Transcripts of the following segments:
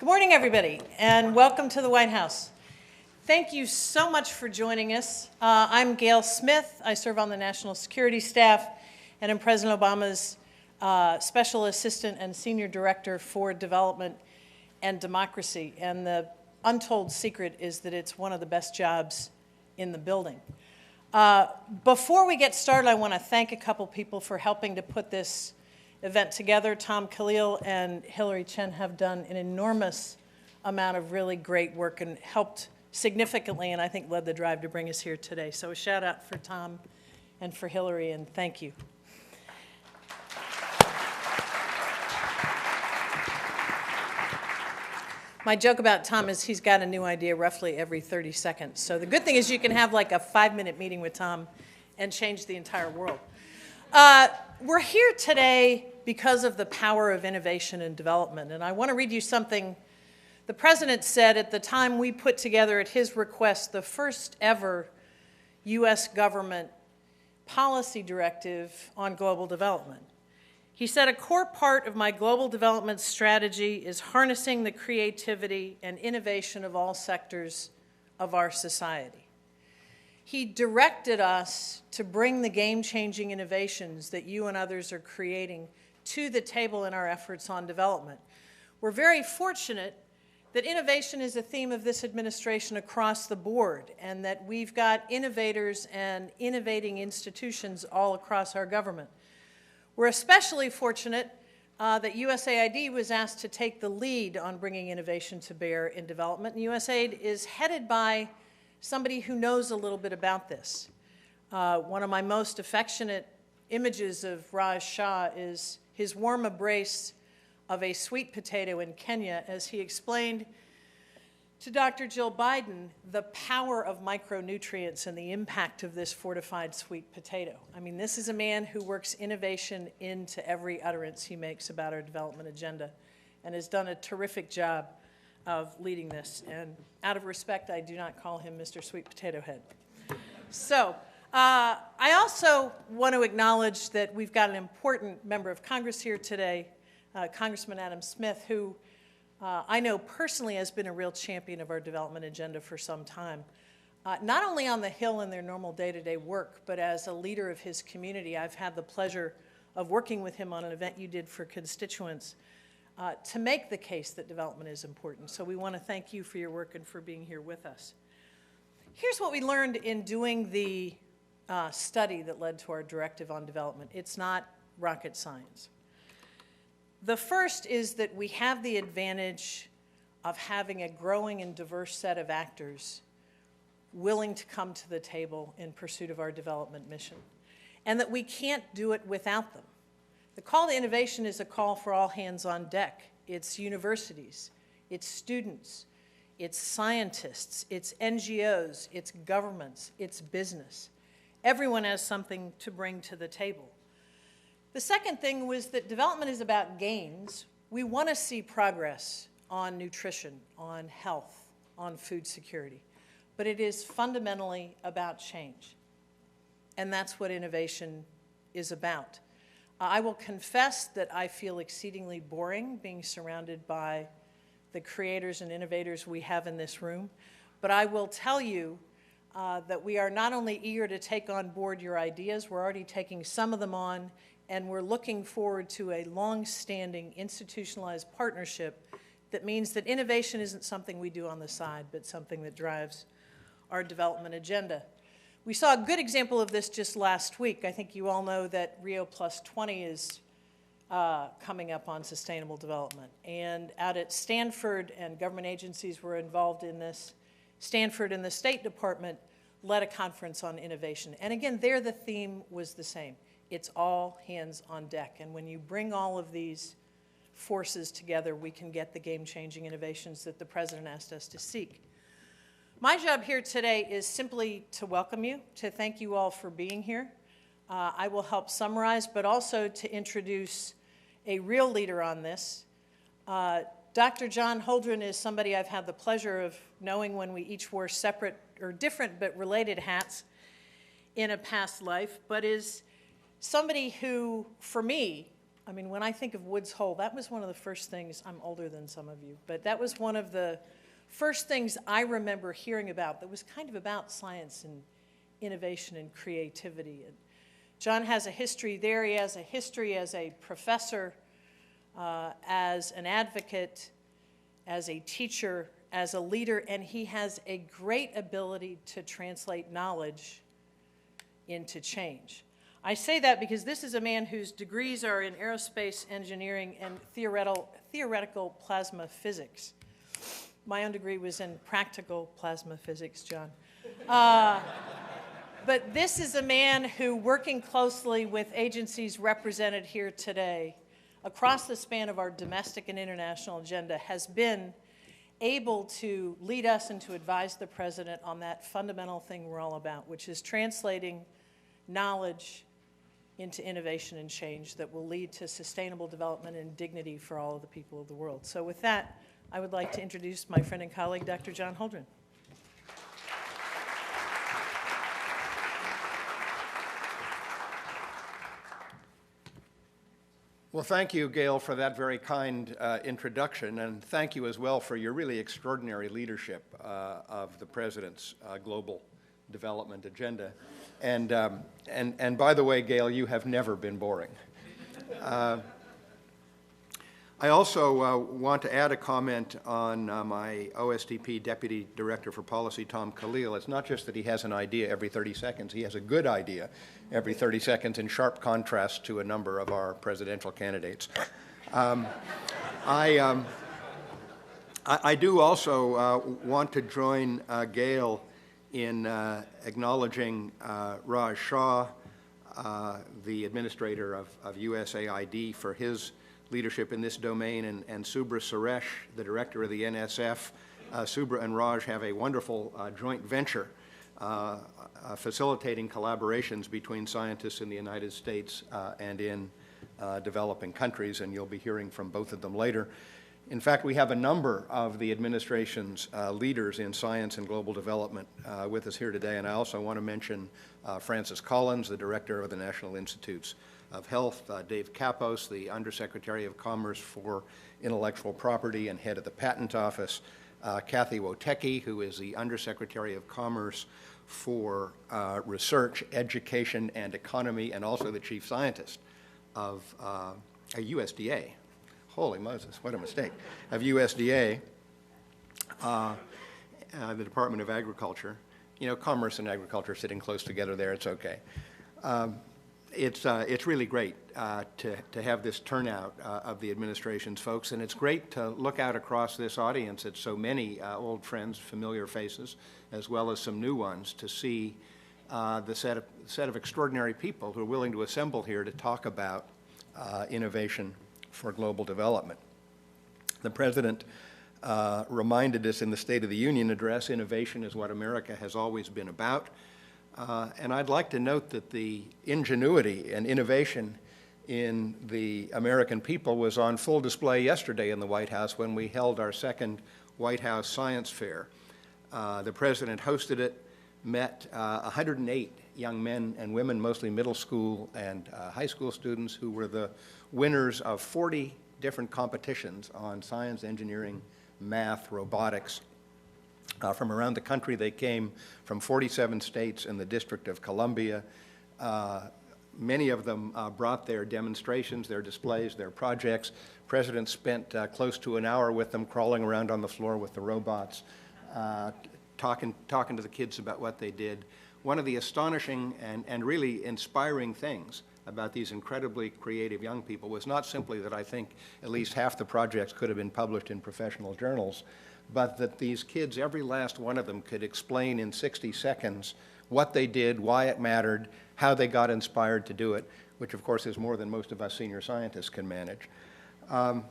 Good morning, everybody, and welcome to the White House. Thank you so much for joining us. I'm Gail Smith. I serve on the National Security Staff, and I'm President Obama's Special Assistant and Senior Director for Development and Democracy. And the untold secret is that it's one of the best jobs in the building. Before we get started, I want to thank a couple people for helping to put this event together. Tom Khalil and Hillary Chen have done an enormous amount of really great work and helped significantly, and I think led the drive to bring us here today. So a shout out for Tom and for Hillary, and thank you. My joke about Tom is he's got a new idea roughly every 30 seconds. So the good thing is you can have like a 5-minute meeting with Tom and change the entire world. We're here today because of the power of innovation and development. And I want to read you something the President said at the time we put together, at his request, the first ever U.S. government policy directive on global development. He said, "A core part of my global development strategy is harnessing the creativity and innovation of all sectors of our society." He directed us to bring the game-changing innovations that you and others are creating to the table in our efforts on development. We're very fortunate that innovation is a theme of this administration across the board, and that we've got innovators and innovating institutions all across our government. We're especially fortunate that USAID was asked to take the lead on bringing innovation to bear in development, and USAID is headed by somebody who knows a little bit about this. One of my most affectionate images of Raj Shah is his warm embrace of a sweet potato in Kenya as he explained to Dr. Jill Biden the power of micronutrients and the impact of this fortified sweet potato. I mean, this is a man who works innovation into every utterance he makes about our development agenda and has done a terrific job of leading this. And out of respect, I do not call him Mr. Sweet Potato Head. So I also want to acknowledge that we've got an important member of Congress here today, Congressman Adam Smith, who I know personally has been a real champion of our development agenda for some time. Not only on the Hill in their normal day-to-day work, but as a leader of his community. I've had the pleasure of working with him on an event you did for constituents to make the case that development is important. So we want to thank you for your work and for being here with us. Here's what we learned in doing the study that led to our directive on development. It's not rocket science. The first is that we have the advantage of having a growing and diverse set of actors willing to come to the table in pursuit of our development mission, and that we can't do it without them. The call to innovation is a call for all hands on deck. It's universities, it's students, it's scientists, it's NGOs, it's governments, it's business. Everyone has something to bring to the table. The second thing was that development is about gains. We want to see progress on nutrition, on health, on food security. But it is fundamentally about change. And that's what innovation is about. I will confess that I feel exceedingly boring being surrounded by the creators and innovators we have in this room. But I will tell you that we are not only eager to take on board your ideas, we're already taking some of them on, and we're looking forward to a long-standing institutionalized partnership that means that innovation isn't something we do on the side, but something that drives our development agenda. We saw a good example of this just last week. I think you all know that Rio Plus 20 is coming up on sustainable development. And out at Stanford, and government agencies were involved in this, Stanford and the State Department led a conference on innovation. And again, there the theme was the same. It's all hands on deck. And when you bring all of these forces together, we can get the game-changing innovations that the President asked us to seek. My job here today is simply to welcome you, to thank you all for being here. I will help summarize, but also to introduce a real leader on this. Dr. John Holdren is somebody I've had the pleasure of knowing when we each wore separate or different but related hats in a past life, but is somebody who, for me, I mean, when I think of Woods Hole, that was one of the first things, I'm older than some of you, but that was one of the first things I remember hearing about that was kind of about science and innovation and creativity. And John has a history there. He has a history as a professor, as an advocate, as a teacher, as a leader, and he has a great ability to translate knowledge into change. I say that because this is a man whose degrees are in aerospace engineering and theoretical plasma physics. My own degree was in practical plasma physics, John. But this is a man who, working closely with agencies represented here today, across the span of our domestic and international agenda, has been able to lead us and to advise the President on that fundamental thing we're all about, which is translating knowledge into innovation and change that will lead to sustainable development and dignity for all of the people of the world. So with that, I would like to introduce my friend and colleague, Dr. John Holdren. Well, thank you, Gail, for that very kind introduction, and thank you as well for your really extraordinary leadership of the President's global development agenda. And by the way, Gail, you have never been boring. I also want to add a comment on my OSDP Deputy Director for Policy, Tom Khalil. It's not just that he has an idea every 30 seconds, he has a good idea every 30 seconds in sharp contrast to a number of our presidential candidates. I do also want to join Gail in acknowledging Raj Shah, the administrator of USAID, for his leadership in this domain, and Subra Suresh, the director of the NSF. Subra and Raj have a wonderful joint venture facilitating collaborations between scientists in the United States and in developing countries, and you'll be hearing from both of them later. In fact, we have a number of the administration's leaders in science and global development with us here today, and I also want to mention Francis Collins, the director of the National Institutes of Health, Dave Kapos, the Undersecretary of Commerce for Intellectual Property and head of the Patent Office, Kathy Wotecki, who is the Undersecretary of Commerce for Research, Education, and Economy, and also the Chief Scientist of USDA. Holy Moses, what a mistake. Of USDA, the Department of Agriculture. You know, commerce and agriculture sitting close together there, it's okay. It's really great to have this turnout of the administration's folks, and it's great to look out across this audience at so many old friends, familiar faces, as well as some new ones, to see the set of extraordinary people who are willing to assemble here to talk about innovation for global development. The President reminded us in the State of the Union address, innovation is what America has always been about. And I'd like to note that the ingenuity and innovation in the American people was on full display yesterday in the White House when we held our second White House Science Fair. The President hosted it, met 108 young men and women, mostly middle school and high school students, who were the winners of 40 different competitions on science, engineering, math, robotics. From around the country. They came from 47 states and the District of Columbia. Many of them brought their demonstrations, their displays, their projects. President spent close to an hour with them, crawling around on the floor with the robots, talking to the kids about what they did. One of the astonishing and really inspiring things about these incredibly creative young people was not simply that I think at least half the projects could have been published in professional journals, but that these kids, every last one of them, could explain in 60 seconds what they did, why it mattered, how they got inspired to do it, which of course is more than most of us senior scientists can manage. One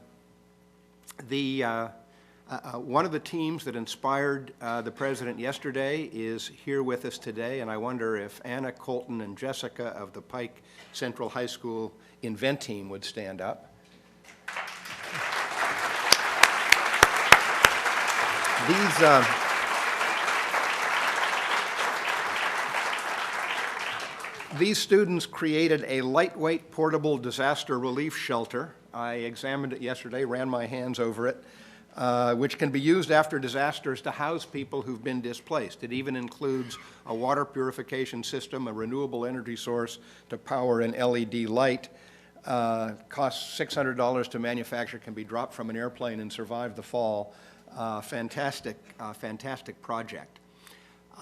of the teams that inspired the President yesterday is here with us today, and I wonder if Anna, Colton, and Jessica of the Pike Central High School Invent Team would stand up. These students created a lightweight portable disaster relief shelter. I examined it yesterday, ran my hands over it, which can be used after disasters to house people who've been displaced. It even includes a water purification system, a renewable energy source to power an LED light. Costs $600 to manufacture, can be dropped from an airplane and survive the fall. Fantastic project.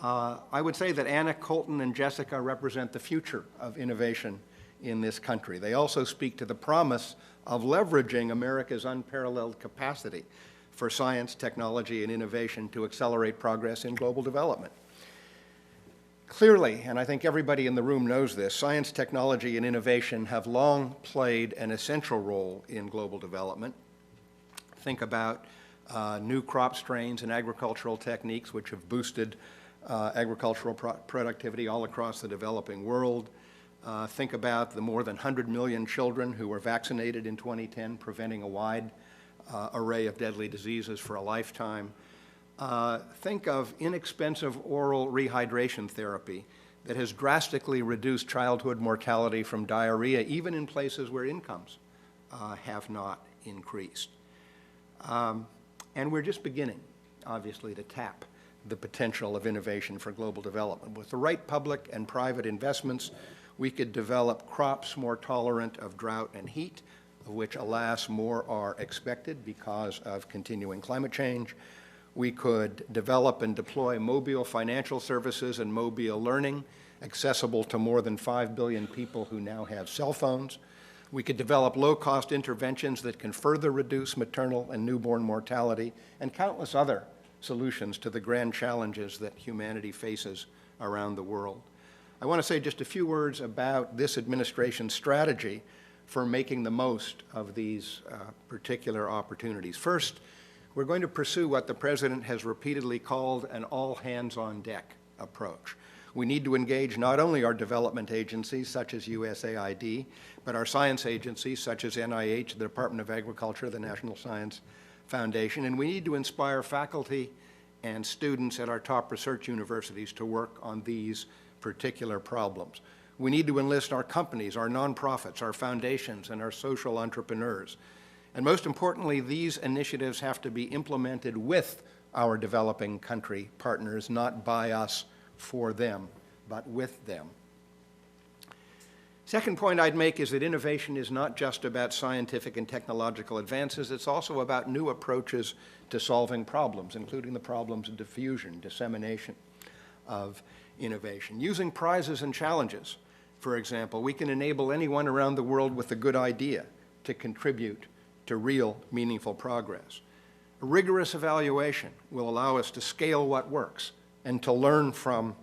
I would say that Anna, Colton, and Jessica represent the future of innovation in this country. They also speak to the promise of leveraging America's unparalleled capacity for science, technology, and innovation to accelerate progress in global development. Clearly, and I think everybody in the room knows this, science, technology, and innovation have long played an essential role in global development. Think about new crop strains and agricultural techniques which have boosted agricultural productivity all across the developing world. Think about the more than 100 million children who were vaccinated in 2010, preventing a wide array of deadly diseases for a lifetime. Think of inexpensive oral rehydration therapy that has drastically reduced childhood mortality from diarrhea, even in places where incomes have not increased. And we're just beginning, obviously, to tap the potential of innovation for global development. With the right public and private investments, we could develop crops more tolerant of drought and heat, of which, alas, more are expected because of continuing climate change. We could develop and deploy mobile financial services and mobile learning, accessible to more than 5 billion people who now have cell phones. We could develop low-cost interventions that can further reduce maternal and newborn mortality, and countless other solutions to the grand challenges that humanity faces around the world. I want to say just a few words about this administration's strategy for making the most of these particular opportunities. First, we're going to pursue what the President has repeatedly called an all-hands-on-deck approach. We need to engage not only our development agencies, such as USAID, but our science agencies, such as NIH, the Department of Agriculture, the National Science Foundation, and we need to inspire faculty and students at our top research universities to work on these particular problems. We need to enlist our companies, our nonprofits, our foundations, and our social entrepreneurs. And most importantly, these initiatives have to be implemented with our developing country partners, not by us for them, but with them. Second point I'd make is that innovation is not just about scientific and technological advances, it's also about new approaches to solving problems, including the problems of diffusion, dissemination of innovation. Using prizes and challenges, for example, we can enable anyone around the world with a good idea to contribute to real, meaningful progress. A rigorous evaluation will allow us to scale what works and to learn from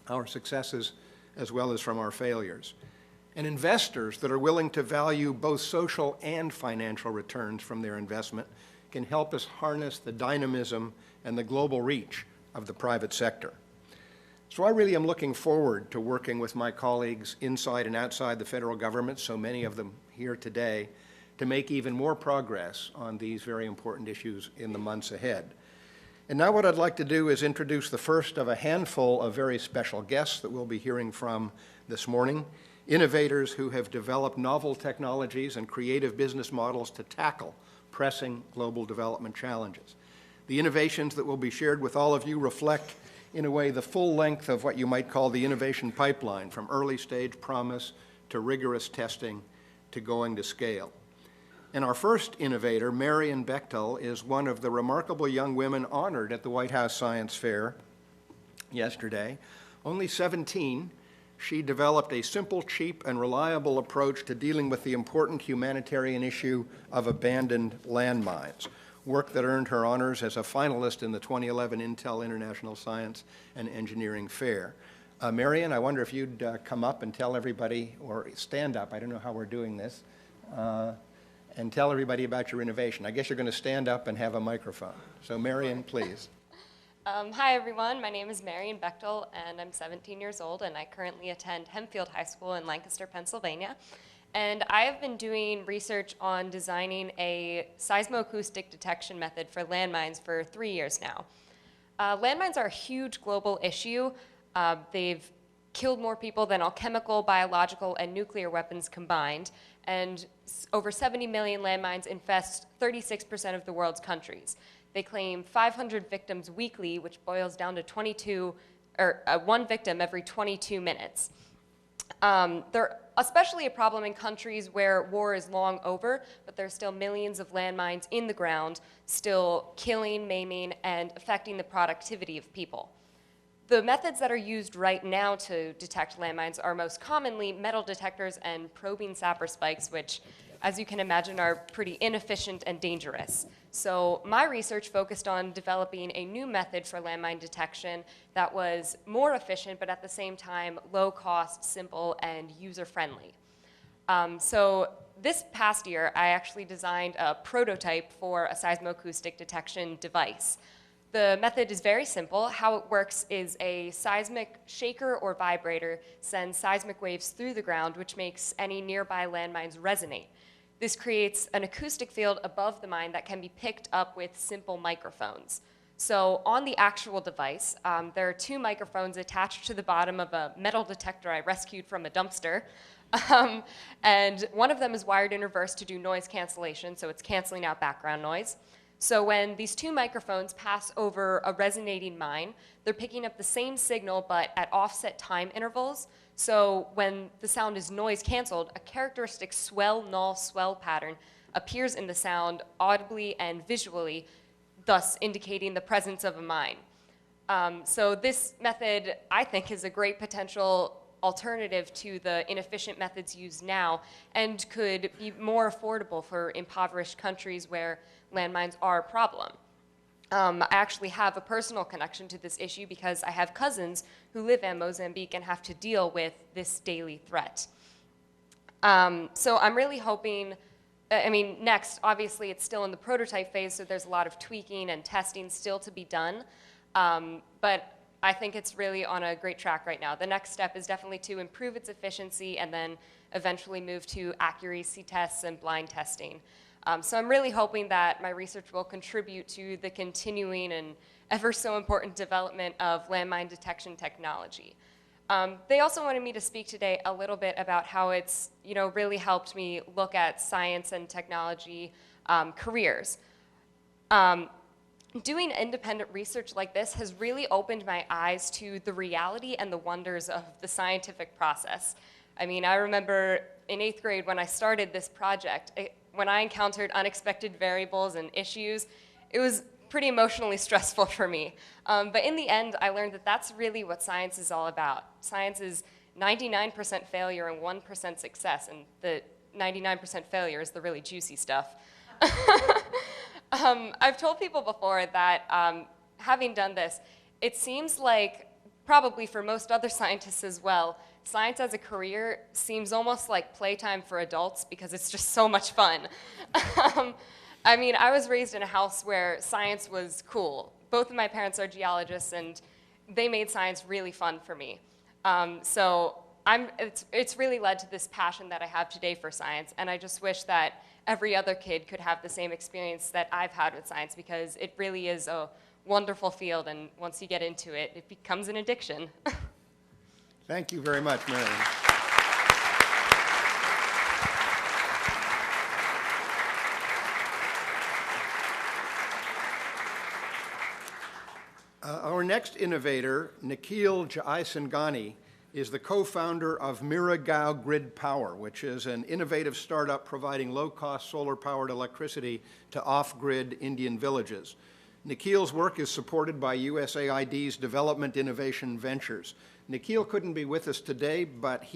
our successes as well as from our failures. And investors that are willing to value both social and financial returns from their investment can help us harness the dynamism and the global reach of the private sector. So I really am looking forward to working with my colleagues inside and outside the federal government, so many of them here today, to make even more progress on these very important issues in the months ahead. And now what I'd like to do is introduce the first of a handful of very special guests that we'll be hearing from this morning, innovators who have developed novel technologies and creative business models to tackle pressing global development challenges. The innovations that will be shared with all of you reflect, in a way, the full length of what you might call the innovation pipeline, from early stage promise to rigorous testing to going to scale. And our first innovator, Marian Bechtel, is one of the remarkable young women honored at the White House Science Fair yesterday. Only 17, she developed a simple, cheap, and reliable approach to dealing with the important humanitarian issue of abandoned landmines, work that earned her honors as a finalist in the 2011 Intel International Science and Engineering Fair. Marian, I wonder if you'd come up and tell everybody, or stand up, I don't know how we're doing this, and tell everybody about your innovation. I guess you're going to stand up and have a microphone. So Marian, please. Hi everyone, my name is Marian Bechtel and I'm 17 years old and I currently attend Hempfield High School in Lancaster, Pennsylvania. And I have been doing research on designing a seismoacoustic detection method for landmines for 3 years now. Landmines are a huge global issue. They've killed more people than all chemical, biological, and nuclear weapons combined, and over 70 million landmines infest 36% of the world's countries. They claim 500 victims weekly, which boils down to one victim every 22 minutes. They're especially a problem in countries where war is long over, but there's still millions of landmines in the ground, still killing, maiming, and affecting the productivity of people. The methods that are used right now to detect landmines are most commonly metal detectors and probing sapper spikes, which, as you can imagine, are pretty inefficient and dangerous. So my research focused on developing a new method for landmine detection that was more efficient, but at the same time low cost, simple, and user-friendly. So this past year, I actually designed a prototype for a seismoacoustic detection device. The method is very simple. How it works is a seismic shaker or vibrator sends seismic waves through the ground, which makes any nearby landmines resonate. This creates an acoustic field above the mine that can be picked up with simple microphones. So on the actual device, there are 2 microphones attached to the bottom of a metal detector I rescued from a dumpster. And one of them is wired in reverse to do noise cancellation, so it's canceling out background noise. So when these 2 microphones pass over a resonating mine, they're picking up the same signal but at offset time intervals. So when the sound is noise canceled, a characteristic swell, null, swell pattern appears in the sound audibly and visually, thus indicating the presence of a mine. So this method, I think, is a great potential alternative to the inefficient methods used now and could be more affordable for impoverished countries where landmines are a problem. I actually have a personal connection to this issue because I have cousins who live in Mozambique and have to deal with this daily threat. So I'm really hoping, next, obviously it's still in the prototype phase, so there's a lot of tweaking and testing still to be done. But I think it's really on a great track right now. The next step is definitely to improve its efficiency and then eventually move to accuracy tests and blind testing. So I'm really hoping that my research will contribute to the continuing and ever so important development of landmine detection technology. They also wanted me to speak today a little bit about how it's really helped me look at science and technology careers. Doing independent research like this has really opened my eyes to the reality and the wonders of the scientific process. I remember in 8th grade when I started this project, when I encountered unexpected variables and issues, it was pretty emotionally stressful for me. But in the end, I learned that that's really what science is all about. Science is 99% failure and 1% success, and the 99% failure is the really juicy stuff. I've told people before that having done this, it seems like, probably for most other scientists as well, science as a career seems almost like playtime for adults because it's just so much fun. I was raised in a house where science was cool. Both of my parents are geologists, and they made science really fun for me. So it's really led to this passion that I have today for science, and I just wish that every other kid could have the same experience that I've had with science because it really is a wonderful field, and once you get into it, it becomes an addiction. Thank you very much, Marion. Our next innovator, Nikhil Jaisinghani, is the co-founder of Miragaon Grid Power, which is an innovative startup providing low-cost solar-powered electricity to off-grid Indian villages. Nikhil's work is supported by USAID's Development Innovation Ventures. Nikhil couldn't be with us today, but because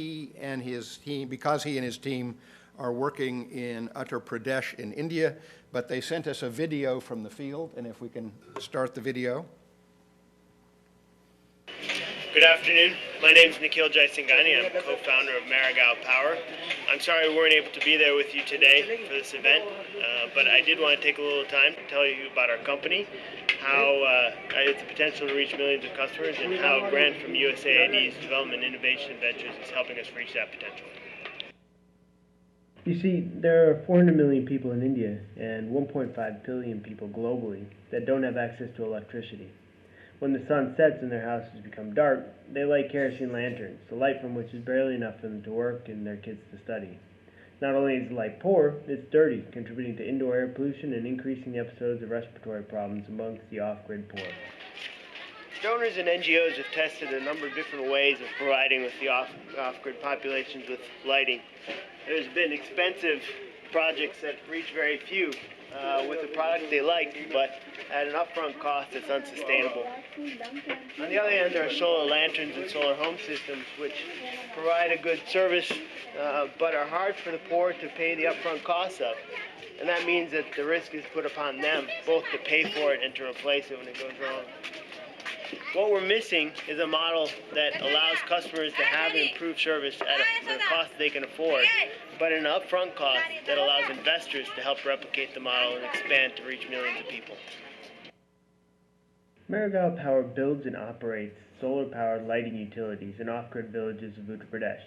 he and his team are working in Uttar Pradesh in India, but they sent us a video from the field, and if we can start the video. Good afternoon. My name is Nikhil Jaisinghani. I'm co-founder of Miragaon Power. I'm sorry we weren't able to be there with you today for this event, but I did want to take a little time to tell you about our company, how it's the potential to reach millions of customers, and how a grant from USAID's Development Innovation Ventures is helping us reach that potential. You see, there are 400 million people in India and 1.5 billion people globally that don't have access to electricity. When the sun sets and their houses become dark, they light kerosene lanterns, the light from which is barely enough for them to work and their kids to study. Not only is the light poor, it's dirty, contributing to indoor air pollution and increasing the episodes of respiratory problems amongst the off-grid poor. Donors and NGOs have tested a number of different ways of providing with the off-grid populations with lighting. There's been expensive projects that reach very few with a product they like, but at an upfront cost that's unsustainable. On the other hand, there are solar lanterns and solar home systems which provide a good service, but are hard for the poor to pay the upfront costs of. And that means that the risk is put upon them, both to pay for it and to replace it when it goes wrong. What we're missing is a model that allows customers to have an improved service at a cost they can afford, but an upfront cost that allows investors to help replicate the model and expand to reach millions of people. Marigaon Power builds and operates solar-powered lighting utilities in off-grid villages of Uttar Pradesh.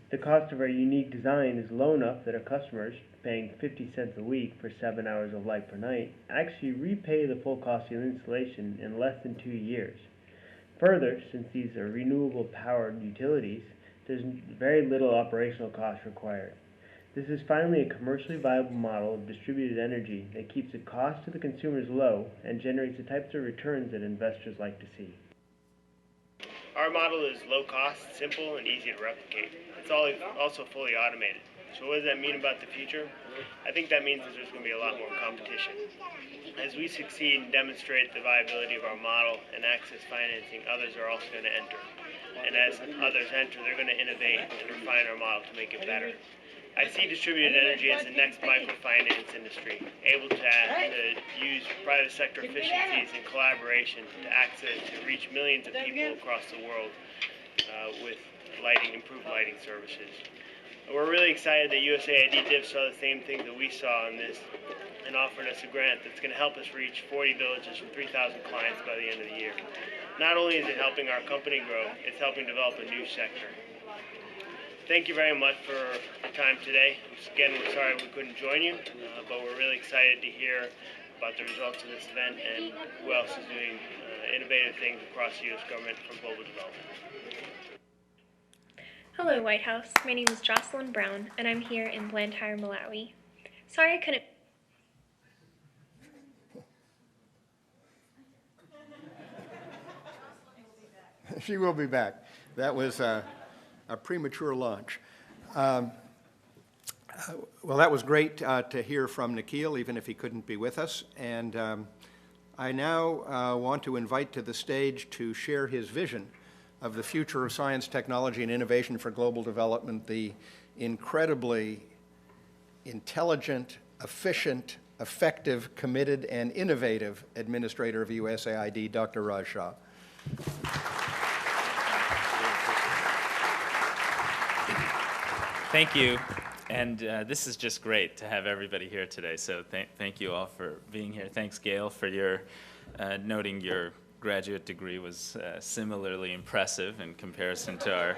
The cost of our unique design is low enough that our customers, paying 50 cents a week for 7 hours of light per night, actually repay the full cost of the installation in less than 2 years. Further, since these are renewable powered utilities, there's very little operational cost required. This is finally a commercially viable model of distributed energy that keeps the cost to the consumers low and generates the types of returns that investors like to see. Our model is low cost, simple, and easy to replicate. It's also fully automated. So what does that mean about the future? I think that means that there's going to be a lot more competition. As we succeed and demonstrate the viability of our model and access financing, others are also going to enter. And as others enter, they're going to innovate and refine our model to make it better. I see distributed energy as the next microfinance industry, able to use private sector efficiencies and collaboration to reach millions of people across the world with improved lighting services. We're really excited that USAID DIV saw the same thing that we saw in this and offered us a grant that's going to help us reach 40 villages from 3,000 clients by the end of the year. Not only is it helping our company grow, it's helping develop a new sector. Thank you very much for your time today. Again, we're sorry we couldn't join you, but we're really excited to hear about the results of this event and who else is doing innovative things across the U.S. government for global development. Hello, White House. My name is Jocelyn Brown, and I'm here in Blantyre, Malawi. Sorry I couldn't... She will be back. That was a premature launch. Well, that was great to hear from Nikhil, even if he couldn't be with us. And I now want to invite to the stage to share his vision of the future of science, technology, and innovation for global development, the incredibly intelligent, efficient, effective, committed, and innovative administrator of USAID, Dr. Raj Shah. Thank you, and this is just great to have everybody here today, so thank you all for being here. Thanks, Gail, for your noting your graduate degree was similarly impressive in comparison to our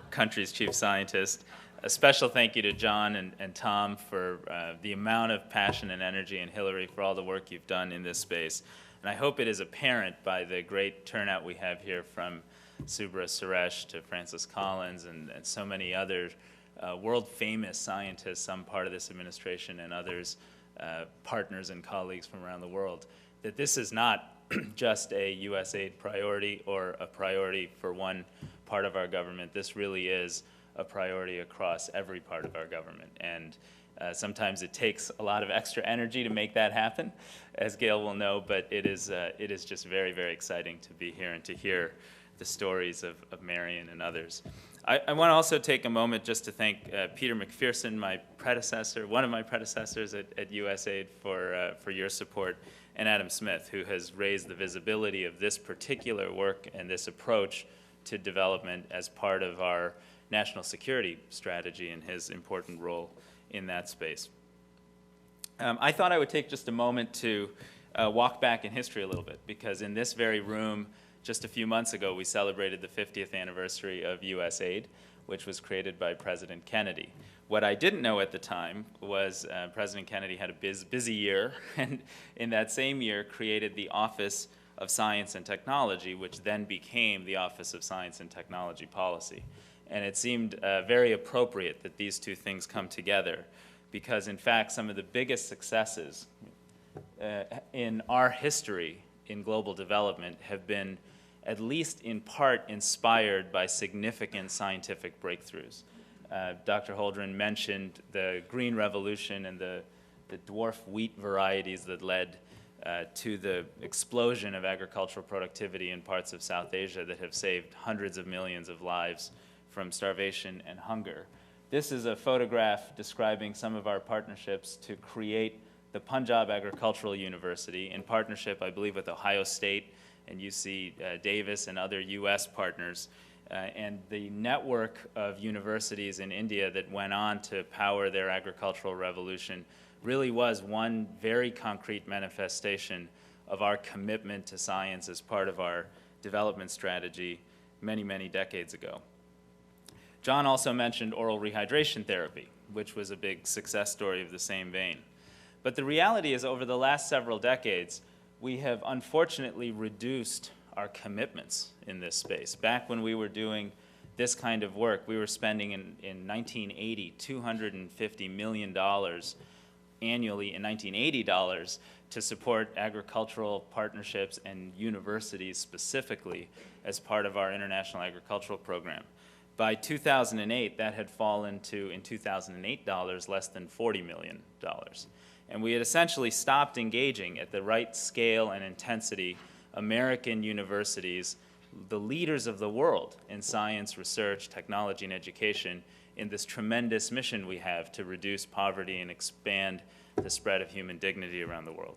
country's chief scientist. A special thank you to John and Tom for the amount of passion and energy, and Hillary for all the work you've done in this space. And I hope it is apparent by the great turnout we have here from Subra Suresh to Francis Collins and so many other world-famous scientists, some part of this administration and others, partners and colleagues from around the world, that this is not just a USAID priority or a priority for one part of our government. This really is a priority across every part of our government. And sometimes it takes a lot of extra energy to make that happen, as Gail will know, but it is just very, very exciting to be here and to hear the stories of Marion and others. I want to also take a moment just to thank Peter McPherson, my predecessor, one of my predecessors at USAID for your support, and Adam Smith, who has raised the visibility of this particular work and this approach to development as part of our national security strategy and his important role in that space. I thought I would take just a moment to walk back in history a little bit, because in this very room, just a few months ago, we celebrated the 50th anniversary of USAID, which was created by President Kennedy. What I didn't know at the time was President Kennedy had a busy year, and in that same year created the Office of Science and Technology, which then became the Office of Science and Technology Policy. And it seemed very appropriate that these two things come together, because in fact some of the biggest successes in our history in global development have been at least in part inspired by significant scientific breakthroughs. Dr. Holdren mentioned the Green Revolution and the dwarf wheat varieties that led to the explosion of agricultural productivity in parts of South Asia that have saved hundreds of millions of lives from starvation and hunger. This is a photograph describing some of our partnerships to create the Punjab Agricultural University in partnership, I believe, with Ohio State and UC Davis and other US partners. And the network of universities in India that went on to power their agricultural revolution really was one very concrete manifestation of our commitment to science as part of our development strategy many, many decades ago. John also mentioned oral rehydration therapy, which was a big success story of the same vein. But the reality is, over the last several decades, we have unfortunately reduced our commitments in this space. Back when we were doing this kind of work, we were spending in 1980 $250 million annually in 1980 dollars to support agricultural partnerships and universities specifically as part of our international agricultural program. By 2008, that had fallen to, in 2008 dollars, less than $40 million. And we had essentially stopped engaging at the right scale and intensity American universities, the leaders of the world in science, research, technology, and education, in this tremendous mission we have to reduce poverty and expand the spread of human dignity around the world.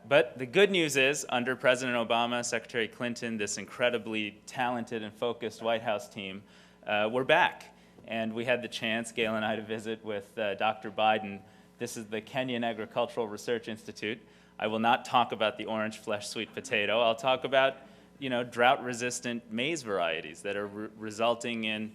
But the good news is, under President Obama, Secretary Clinton, this incredibly talented and focused White House team, we're back. And we had the chance, Gail and I, to visit with Dr. Biden. This is the Kenyan Agricultural Research Institute. I will not talk about the orange flesh sweet potato. I'll talk about, drought-resistant maize varieties that are resulting in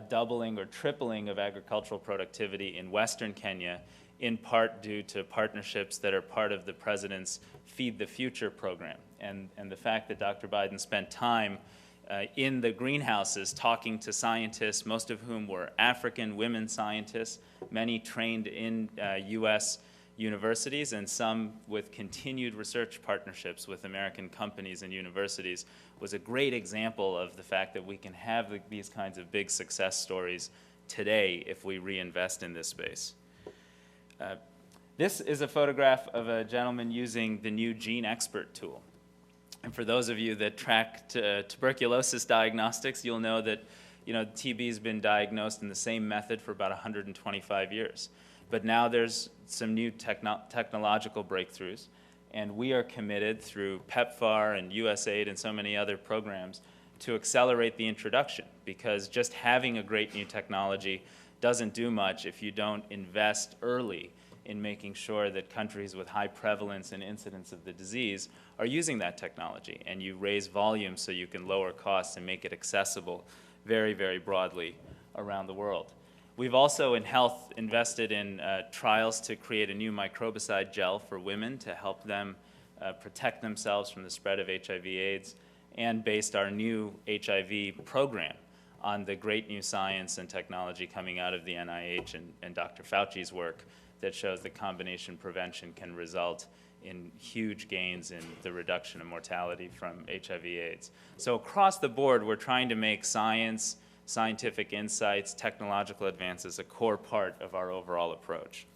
doubling or tripling of agricultural productivity in Western Kenya, in part due to partnerships that are part of the President's Feed the Future program. And the fact that Dr. Biden spent time in the greenhouses talking to scientists, most of whom were African women scientists, many trained in US universities, and some with continued research partnerships with American companies and universities, was a great example of the fact that we can have these kinds of big success stories today if we reinvest in this space. This is a photograph of a gentleman using the new GeneXpert tool. And for those of you that track tuberculosis diagnostics, you'll know that TB has been diagnosed in the same method for about 125 years. But now there's some new technological breakthroughs, and we are committed through PEPFAR and USAID and so many other programs to accelerate the introduction, because just having a great new technology doesn't do much if you don't invest early in making sure that countries with high prevalence and incidence of the disease are using that technology, and you raise volume so you can lower costs and make it accessible very, very broadly around the world. We've also, in health, invested in trials to create a new microbicide gel for women to help them protect themselves from the spread of HIV/AIDS, and based our new HIV program on the great new science and technology coming out of the NIH and Dr. Fauci's work that shows that combination prevention can result in huge gains in the reduction of mortality from HIV/AIDS. So across the board, we're trying to make science, scientific insights, technological advances a core part of our overall approach.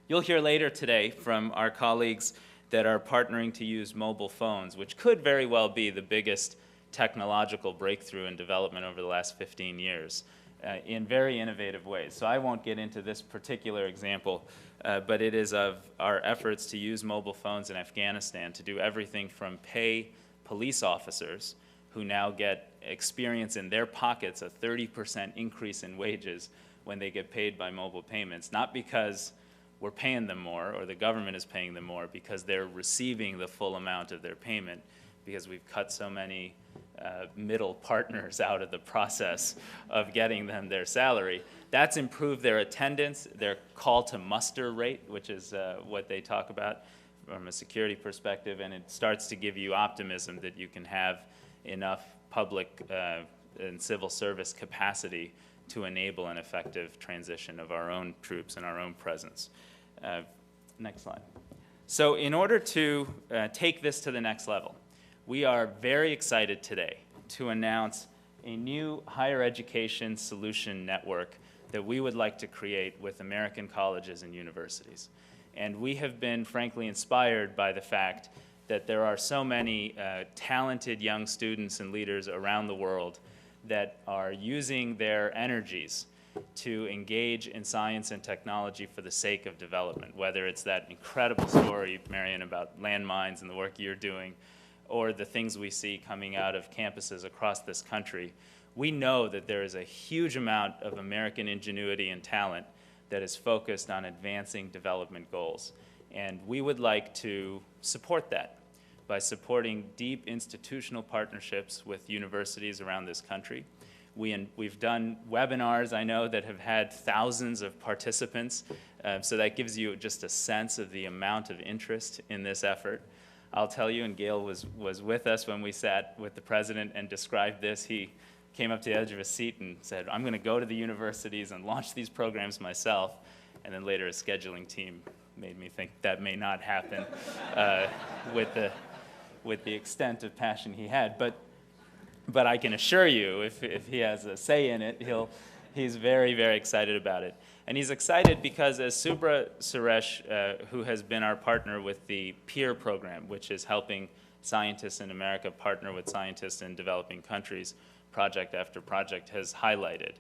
You'll hear later today from our colleagues that are partnering to use mobile phones, which could very well be the biggest technological breakthrough in development over the last 15 years in very innovative ways. So I won't get into this particular example, but it is of our efforts to use mobile phones in Afghanistan to do everything from pay police officers who now get experience in their pockets a 30% increase in wages when they get paid by mobile payments, not because we're paying them more or the government is paying them more, because they're receiving the full amount of their payment, because we've cut so many middle partners out of the process of getting them their salary. That's improved their attendance, their call to muster rate, which is what they talk about, from a security perspective, and it starts to give you optimism that you can have enough public and civil service capacity to enable an effective transition of our own troops and our own presence. Next slide. So in order to take this to the next level, we are very excited today to announce a new higher education solution network that we would like to create with American colleges and universities. And we have been, frankly, inspired by the fact that there are so many talented young students and leaders around the world that are using their energies to engage in science and technology for the sake of development, whether it's that incredible story, Marion, about landmines and the work you're doing, or the things we see coming out of campuses across this country. We know that there is a huge amount of American ingenuity and talent that is focused on advancing development goals. And we would like to support that by supporting deep institutional partnerships with universities around this country. We've done webinars, I know, that have had thousands of participants, so that gives you just a sense of the amount of interest in this effort. I'll tell you, and Gail was with us when we sat with the president and described this. He came up to the edge of his seat and said, I'm going to go to the universities and launch these programs myself. And then later his scheduling team made me think that may not happen with the extent of passion he had. But I can assure you, if he has a say in it, he's very, very excited about it. And he's excited because as Subra Suresh, who has been our partner with the PEER program, which is helping scientists in America partner with scientists in developing countries, project after project has highlighted.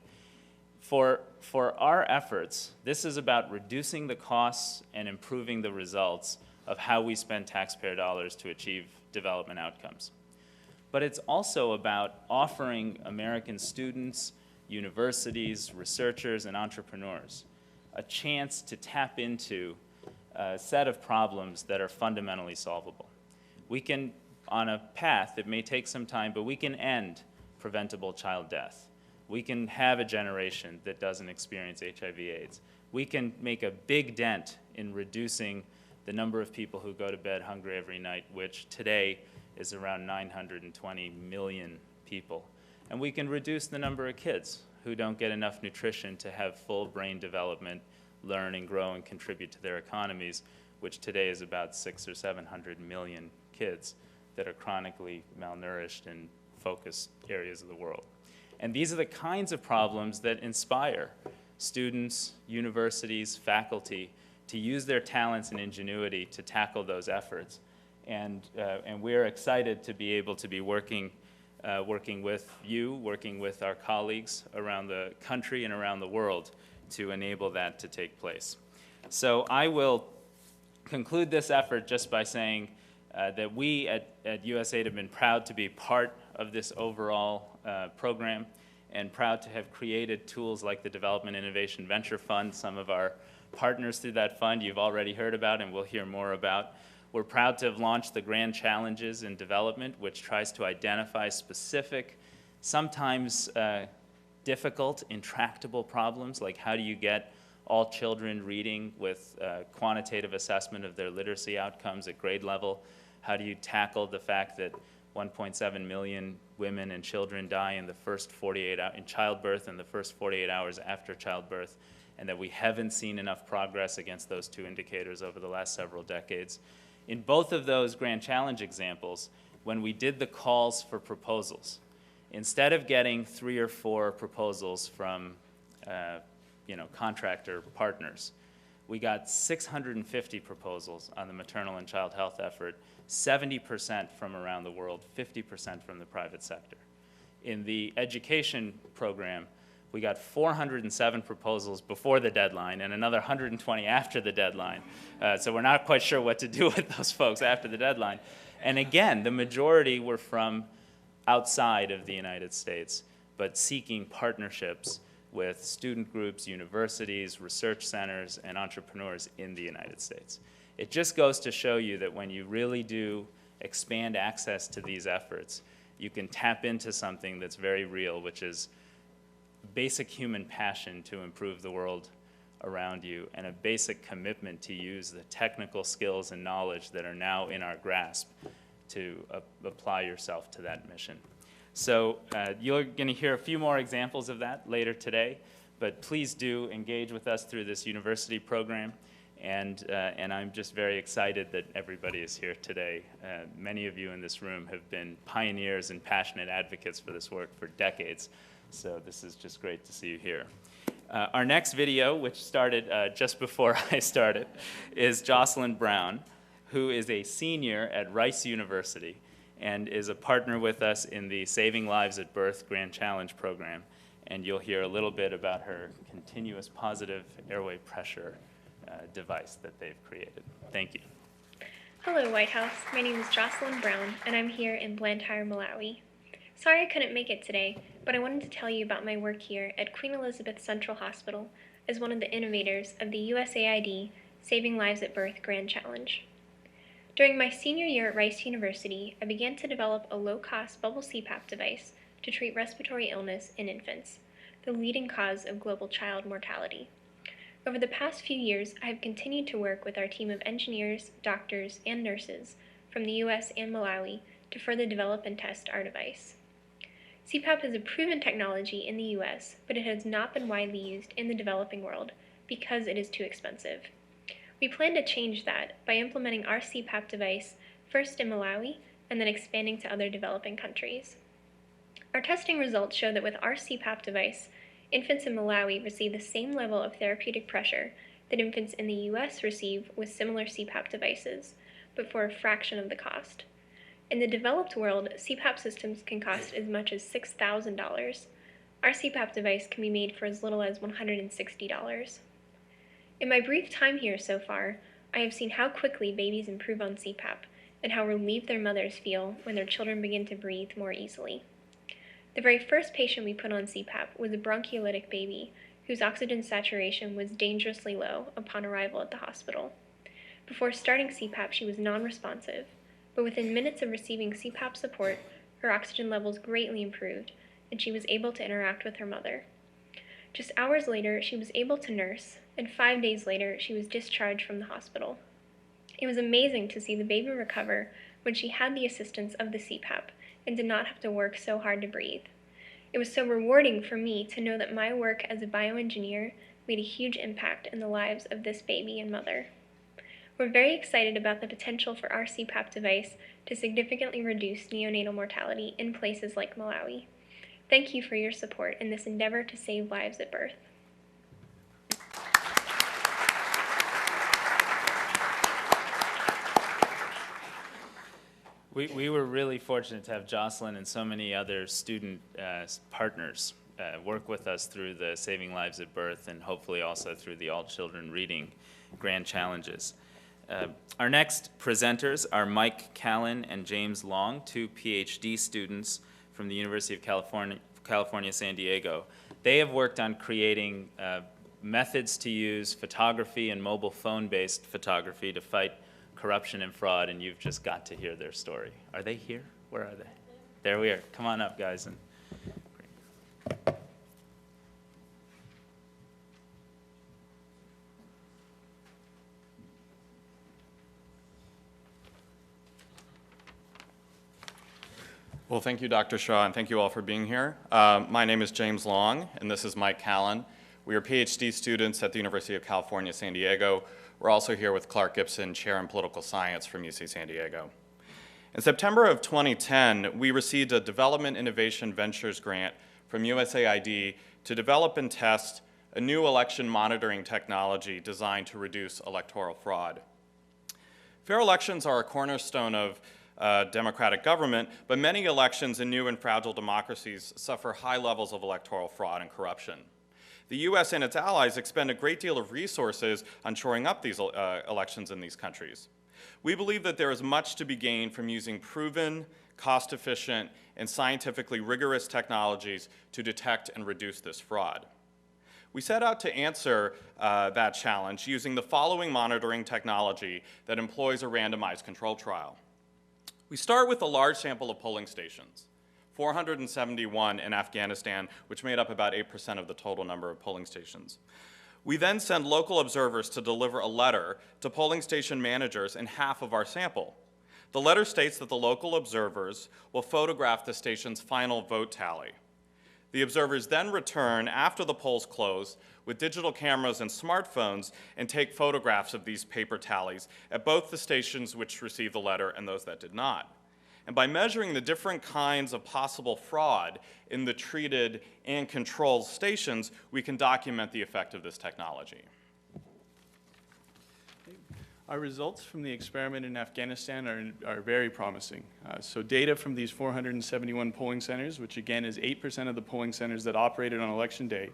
For our efforts, this is about reducing the costs and improving the results of how we spend taxpayer dollars to achieve development outcomes. But it's also about offering American students, universities, researchers, and entrepreneurs a chance to tap into a set of problems that are fundamentally solvable. We can, on a path that may take some time, but we can end preventable child death. We can have a generation that doesn't experience HIV/AIDS. We can make a big dent in reducing the number of people who go to bed hungry every night, which today is around 920 million people. And we can reduce the number of kids who don't get enough nutrition to have full brain development, learn and grow and contribute to their economies, which today is about 600 or 700 million kids that are chronically malnourished in focused areas of the world. And these are the kinds of problems that inspire students, universities, faculty to use their talents and ingenuity to tackle those efforts. And we're excited to be able to be working with you, working with our colleagues around the country and around the world to enable that to take place. So I will conclude this effort just by saying that we at USAID have been proud to be part of this overall program and proud to have created tools like the Development Innovation Venture Fund. Some of our partners through that fund you've already heard about and we'll hear more about. We're proud to have launched the Grand Challenges in Development, which tries to identify specific, sometimes difficult, intractable problems, like how do you get all children reading with quantitative assessment of their literacy outcomes at grade level? How do you tackle the fact that 1.7 million women and children die in the first 48 hours in childbirth and the first 48 hours after childbirth, and that we haven't seen enough progress against those two indicators over the last several decades? In both of those Grand Challenge examples, when we did the calls for proposals, instead of getting 3 or 4 proposals from contractor partners, we got 650 proposals on the maternal and child health effort, 70% from around the world, 50% from the private sector. In the education program, we got 407 proposals before the deadline and another 120 after the deadline. So we're not quite sure what to do with those folks after the deadline. And again, the majority were from outside of the United States, but seeking partnerships with student groups, universities, research centers, and entrepreneurs in the United States. It just goes to show you that when you really do expand access to these efforts, you can tap into something that's very real, which is basic human passion to improve the world around you, and a basic commitment to use the technical skills and knowledge that are now in our grasp to apply yourself to that mission. So you're going to hear a few more examples of that later today, but please do engage with us through this university program. And I'm just very excited that everybody is here today. Many of you in this room have been pioneers and passionate advocates for this work for decades, so this is just great to see you here. Our next video, which started just before I started, is Jocelyn Brown, who is a senior at Rice University and is a partner with us in the Saving Lives at Birth Grand Challenge program. And you'll hear a little bit about her continuous positive airway pressure device that they've created. Thank you. Hello, White House. My name is Jocelyn Brown, and I'm here in Blantyre, Malawi. Sorry I couldn't make it today, but I wanted to tell you about my work here at Queen Elizabeth Central Hospital as one of the innovators of the USAID Saving Lives at Birth Grand Challenge. During my senior year at Rice University, I began to develop a low-cost bubble CPAP device to treat respiratory illness in infants, the leading cause of global child mortality. Over the past few years, I have continued to work with our team of engineers, doctors, and nurses from the US and Malawi to further develop and test our device. CPAP is a proven technology in the US, but it has not been widely used in the developing world because it is too expensive. We plan to change that by implementing our CPAP device first in Malawi and then expanding to other developing countries. Our testing results show that with our CPAP device, infants in Malawi receive the same level of therapeutic pressure that infants in the US receive with similar CPAP devices, but for a fraction of the cost. In the developed world, CPAP systems can cost as much as $6,000. Our CPAP device can be made for as little as $160. In my brief time here so far, I have seen how quickly babies improve on CPAP and how relieved their mothers feel when their children begin to breathe more easily. The very first patient we put on CPAP was a bronchiolitic baby whose oxygen saturation was dangerously low upon arrival at the hospital. Before starting CPAP, she was non-responsive, but within minutes of receiving CPAP support, her oxygen levels greatly improved, and she was able to interact with her mother. Just hours later, she was able to nurse, and 5 days later, she was discharged from the hospital. It was amazing to see the baby recover when she had the assistance of the CPAP and did not have to work so hard to breathe. It was so rewarding for me to know that my work as a bioengineer made a huge impact in the lives of this baby and mother. We're very excited about the potential for our CPAP device to significantly reduce neonatal mortality in places like Malawi. Thank you for your support in this endeavor to save lives at birth. We were really fortunate to have Jocelyn and so many other student partners work with us through the Saving Lives at Birth and hopefully also through the All Children Reading Grand Challenges. Our next presenters are Mike Callan and James Long, two PhD students from the University of California, San Diego. They have worked on creating methods to use photography and mobile phone-based photography to fight corruption and fraud, and you've just got to hear their story. Are they here? Where are they? There we are. Come on up, guys. Well, thank you, Dr. Shaw, and thank you all for being here. My name is James Long, and this is Mike Callan. We are PhD students at the University of California, San Diego. We're also here with Clark Gibson, Chair in Political Science from UC San Diego. In September of 2010, we received a Development Innovation Ventures grant from USAID to develop and test a new election monitoring technology designed to reduce electoral fraud. Fair elections are a cornerstone of democratic government, but many elections in new and fragile democracies suffer high levels of electoral fraud and corruption. The U.S. and its allies expend a great deal of resources on shoring up these elections in these countries. We believe that there is much to be gained from using proven, cost-efficient, and scientifically rigorous technologies to detect and reduce this fraud. We set out to answer that challenge using the following monitoring technology that employs a randomized control trial. We start with a large sample of polling stations, 471 in Afghanistan, which made up about 8% of the total number of polling stations. We then send local observers to deliver a letter to polling station managers in half of our sample. The letter states that the local observers will photograph the station's final vote tally. The observers then return after the polls close with digital cameras and smartphones and take photographs of these paper tallies at both the stations which received the letter and those that did not. And by measuring the different kinds of possible fraud in the treated and controlled stations, we can document the effect of this technology. Our results from the experiment in Afghanistan are very promising. So data from these 471 polling centers, which again is 8% of the polling centers that operated on election day,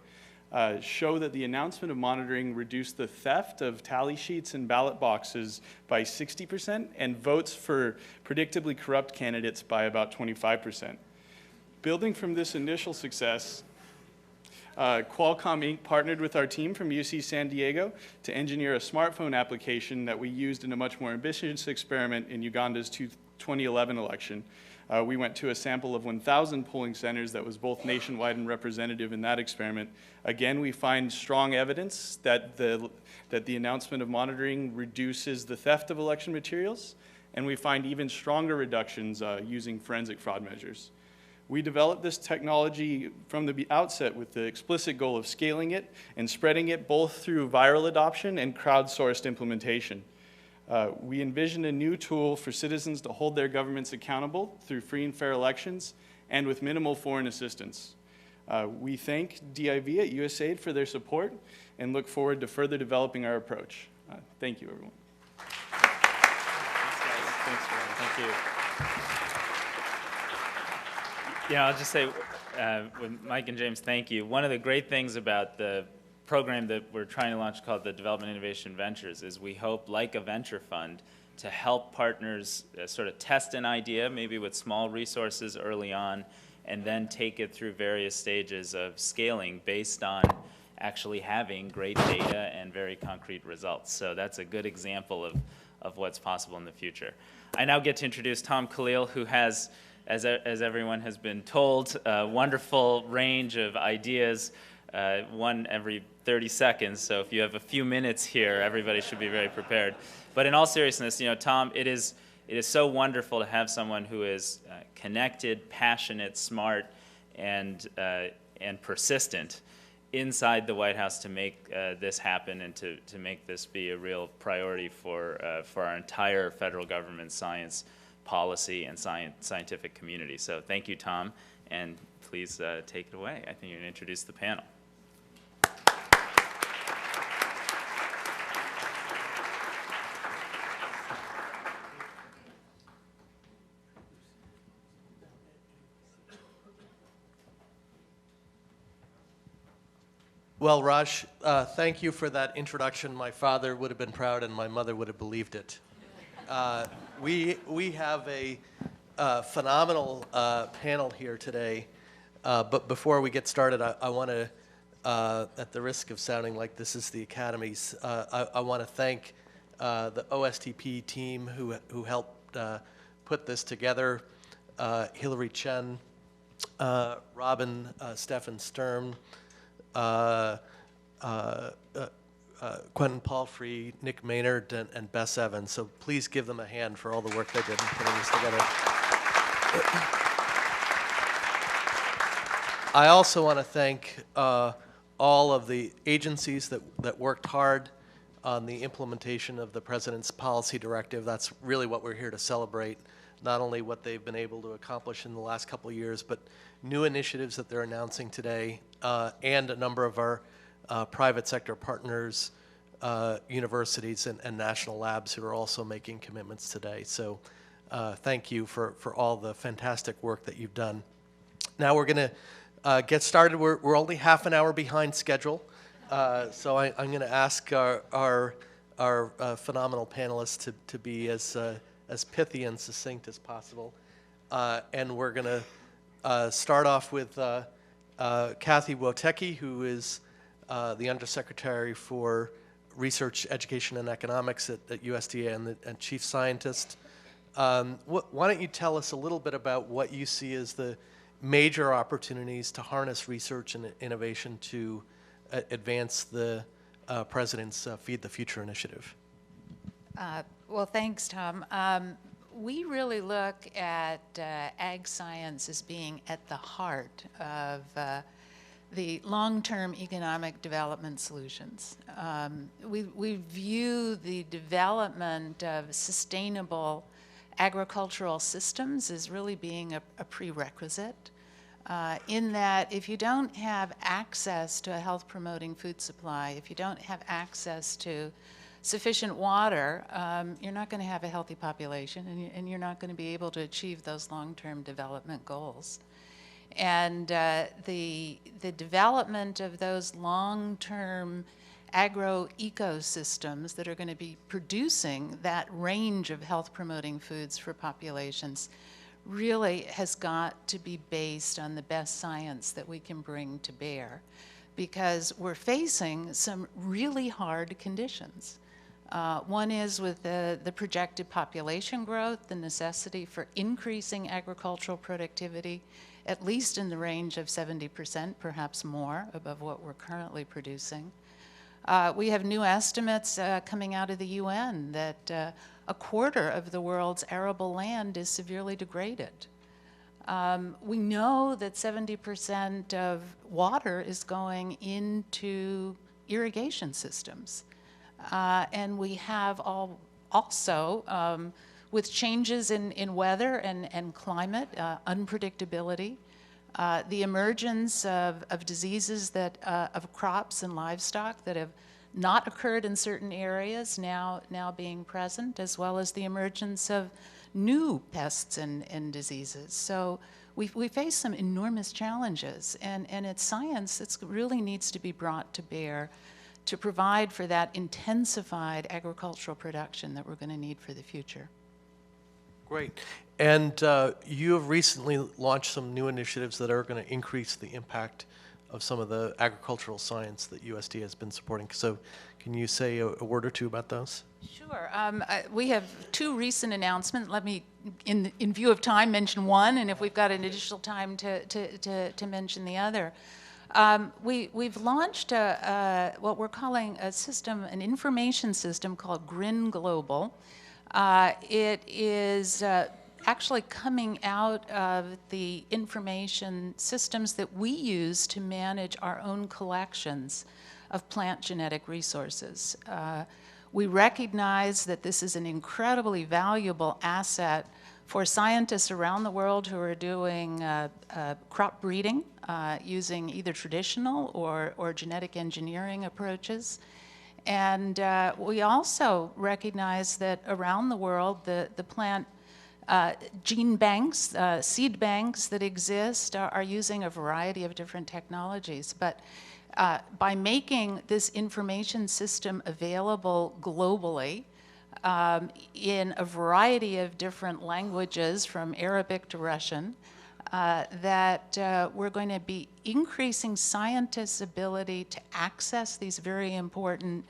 show that the announcement of monitoring reduced the theft of tally sheets and ballot boxes by 60% and votes for predictably corrupt candidates by about 25%. Building from this initial success, Qualcomm Inc. partnered with our team from UC San Diego to engineer a smartphone application that we used in a much more ambitious experiment in Uganda's 2011 election. We went to a sample of 1,000 polling centers that was both nationwide and representative in that experiment. Again, we find strong evidence that the announcement of monitoring reduces the theft of election materials, and we find even stronger reductions using forensic fraud measures. We developed this technology from the outset with the explicit goal of scaling it and spreading it both through viral adoption and crowdsourced implementation. We envision a new tool for citizens to hold their governments accountable through free and fair elections and with minimal foreign assistance. We thank DIV at USAID for their support and look forward to further developing our approach. Thank you, everyone. Thanks, Thank you. Yeah, I'll just say, with Mike and James, thank you. One of the great things about the program that we're trying to launch called the Development Innovation Ventures is we hope, like a venture fund, to help partners sort of test an idea, maybe with small resources early on, and then take it through various stages of scaling based on actually having great data and very concrete results. So that's a good example of what's possible in the future. I now get to introduce Tom Khalil, who has, as everyone has been told, a wonderful range of ideas, one every 30 seconds. So if you have a few minutes here, everybody should be very prepared. But in all seriousness, you know, Tom, it is so wonderful to have someone who is connected, passionate, smart, and persistent inside the White House to make this happen and to make this be a real priority for our entire federal government science policy and scientific community. So thank you, Tom, and please take it away. I think you're going to introduce the panel. Well, Raj, thank you for that introduction. My father would have been proud and my mother would have believed it. We have a phenomenal panel here today, but before we get started, I want to, at the risk of sounding like this is the Academy's, I want to thank the OSTP team who helped put this together, Hillary Chen, Robin Stephan Sturm, Quentin Palfrey, Nick Maynard, and Bess Evans. So please give them a hand for all the work they did in putting this together. I also want to thank all of the agencies that worked hard on the implementation of the President's policy directive. That's really what we're here to celebrate, not only what they've been able to accomplish in the last couple of years, but new initiatives that they're announcing today, and a number of our private sector partners, universities, and national labs who are also making commitments today. So thank you for all the fantastic work that you've done. Now we're going to get started. We're only half an hour behind schedule, so I'm going to ask our phenomenal panelists to be as pithy and succinct as possible. And we're going to start off with Kathy Wotecki, who is the Undersecretary for Research, Education, and Economics at USDA and Chief Scientist. Why don't you tell us a little bit about what you see as the major opportunities to harness research and innovation to advance the President's Feed the Future initiative. Well, thanks, Tom. We really look at ag science as being at the heart of the long-term economic development solutions. We view the development of sustainable agricultural systems as really being a prerequisite, in that if you don't have access to a health-promoting food supply, if you don't have access to sufficient water, you're not going to have a healthy population, and you're not going to be able to achieve those long-term development goals. And the development of those long-term agro-ecosystems that are going to be producing that range of health-promoting foods for populations really has got to be based on the best science that we can bring to bear, because we're facing some really hard conditions. One is with the projected population growth, the necessity for increasing agricultural productivity, at least in the range of 70%, perhaps more, above what we're currently producing. We have new estimates coming out of the UN that a quarter of the world's arable land is severely degraded. We know that 70% of water is going into irrigation systems. And we have also, with changes in weather and climate, unpredictability, the emergence of diseases of crops and livestock that have not occurred in certain areas now being present, as well as the emergence of new pests and diseases. So we face some enormous challenges, and it's science that really needs to be brought to bear to provide for that intensified agricultural production that we're going to need for the future. Great. And you have recently launched some new initiatives that are going to increase the impact of some of the agricultural science that USDA has been supporting. So can you say a word or two about those? Sure. We have two recent announcements. Let me, in view of time, mention one, and if we've got an additional time to mention the other. We've launched what we're calling a system, an information system called GRIN Global. It is actually coming out of the information systems that we use to manage our own collections of plant genetic resources. We recognize that this is an incredibly valuable asset for scientists around the world who are doing crop breeding using either traditional or genetic engineering approaches. And we also recognize that around the world, the plant gene banks, seed banks that exist are using a variety of different technologies. But by making this information system available globally, in a variety of different languages, from Arabic to Russian, that we're going to be increasing scientists' ability to access these very important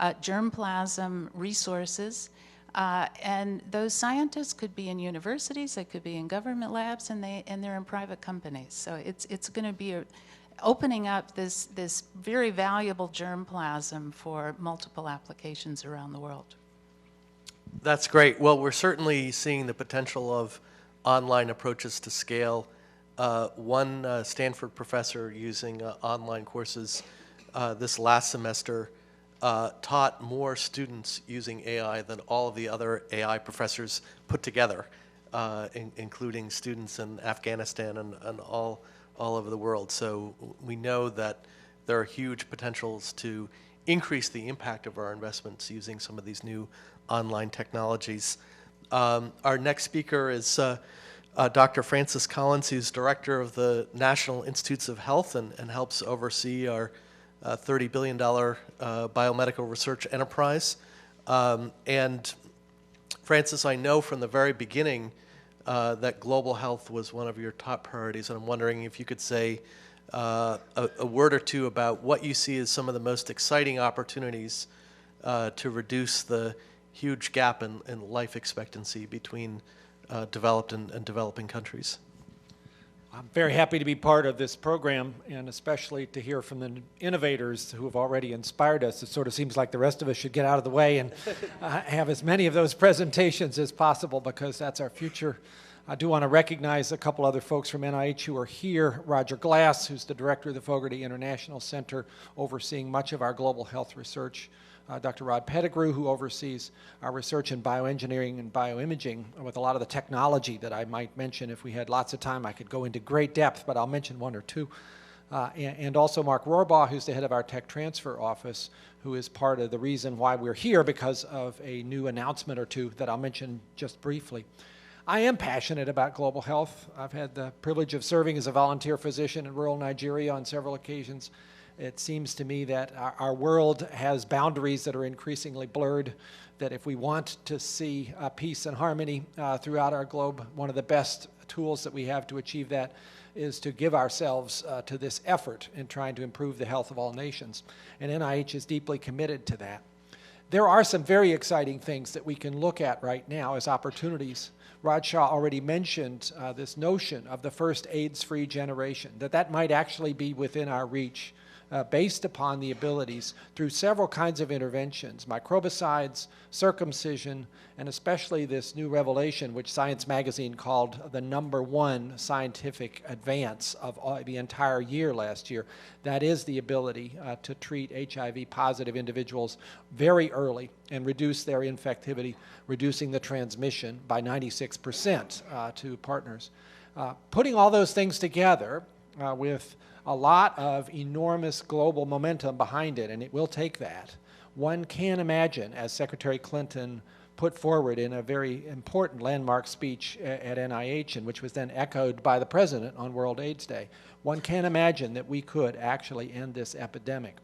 germplasm resources. And those scientists could be in universities, they could be in government labs, and they're in private companies. So it's going to be opening up this very valuable germplasm for multiple applications around the world. That's great. Well, we're certainly seeing the potential of online approaches to scale. One Stanford professor using online courses this last semester taught more students using AI than all of the other AI professors put together, including students in Afghanistan and all over the world. So we know that there are huge potentials to increase the impact of our investments using some of these new online technologies. Our next speaker is Dr. Francis Collins, who's director of the National Institutes of Health and helps oversee our $30 billion biomedical research enterprise. And Francis, I know from the very beginning that global health was one of your top priorities, and I'm wondering if you could say a word or two about what you see as some of the most exciting opportunities to reduce the huge gap in life expectancy between developed and developing countries. I'm very happy to be part of this program, and especially to hear from the innovators who have already inspired us. It sort of seems like the rest of us should get out of the way and have as many of those presentations as possible, because that's our future. I do want to recognize a couple other folks from NIH who are here. Roger Glass, who's the director of the Fogarty International Center, overseeing much of our global health research. Dr. Rod Pettigrew, who oversees our research in bioengineering and bioimaging with a lot of the technology that I might mention. If we had lots of time, I could go into great depth, but I'll mention one or two. And also Mark Rohrbaugh, who's the head of our tech transfer office, who is part of the reason why we're here, because of a new announcement or two that I'll mention just briefly. I am passionate about global health. I've had the privilege of serving as a volunteer physician in rural Nigeria on several occasions. It seems to me that our world has boundaries that are increasingly blurred, that if we want to see peace and harmony throughout our globe, one of the best tools that we have to achieve that is to give ourselves to this effort in trying to improve the health of all nations. And NIH is deeply committed to that. There are some very exciting things that we can look at right now as opportunities. Raj Shah already mentioned this notion of the first AIDS-free generation, that might actually be within our reach. Based upon the abilities through several kinds of interventions, microbicides, circumcision, and especially this new revelation, which Science Magazine called the #1 scientific advance of the entire year last year. That is the ability to treat HIV-positive individuals very early and reduce their infectivity, reducing the transmission by 96% to partners. Putting all those things together with a lot of enormous global momentum behind it, and it will take that. One can imagine, as Secretary Clinton put forward in a very important landmark speech at NIH, and which was then echoed by the President on World AIDS Day, one can imagine that we could actually end this epidemic.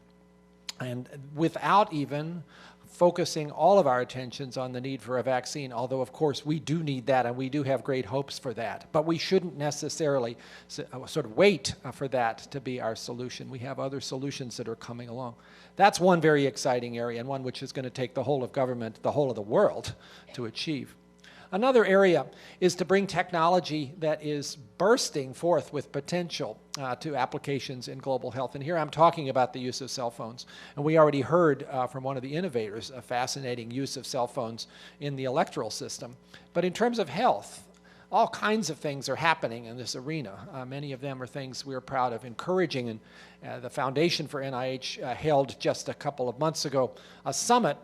And without even focusing all of our attentions on the need for a vaccine, although of course we do need that and we do have great hopes for that. But we shouldn't necessarily sort of wait for that to be our solution. We have other solutions that are coming along. That's one very exciting area, and one which is going to take the whole of government, the whole of the world, to achieve. Another area is to bring technology that is bursting forth with potential to applications in global health. And here I'm talking about the use of cell phones. And we already heard from one of the innovators a fascinating use of cell phones in the electoral system. But in terms of health, all kinds of things are happening in this arena. Many of them are things we're proud of encouraging. And the Foundation for NIH held just a couple of months ago a summit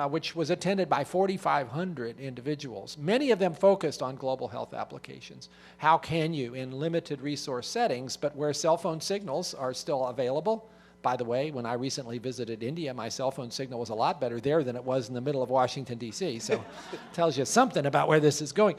which was attended by 4,500 individuals, many of them focused on global health applications. How can you, in limited resource settings, but where cell phone signals are still available? By the way, when I recently visited India, my cell phone signal was a lot better there than it was in the middle of Washington, D.C., so tells you something about where this is going.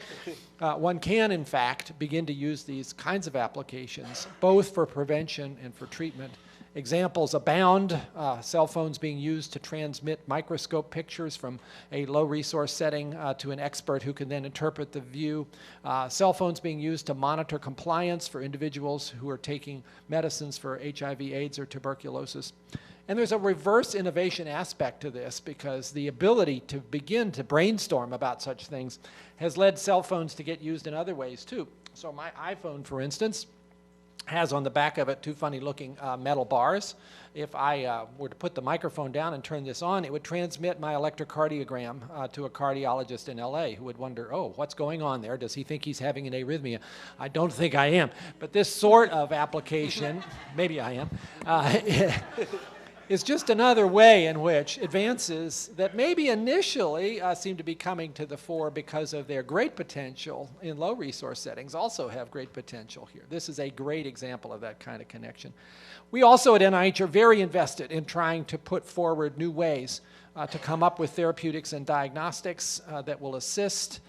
One can, in fact, begin to use these kinds of applications, both for prevention and for treatment. Examples abound, cell phones being used to transmit microscope pictures from a low resource setting to an expert who can then interpret the view. Cell phones being used to monitor compliance for individuals who are taking medicines for HIV, AIDS, or tuberculosis. And there's a reverse innovation aspect to this, because the ability to begin to brainstorm about such things has led cell phones to get used in other ways too. So my iPhone, for instance, has on the back of it two funny-looking metal bars. If I were to put the microphone down and turn this on, it would transmit my electrocardiogram to a cardiologist in LA who would wonder, oh, what's going on there? Does he think he's having an arrhythmia? I don't think I am. But this sort of application, maybe I am, is just another way in which advances that maybe initially seem to be coming to the fore because of their great potential in low resource settings also have great potential here. This is a great example of that kind of connection. We also at NIH are very invested in trying to put forward new ways to come up with therapeutics and diagnostics that will assist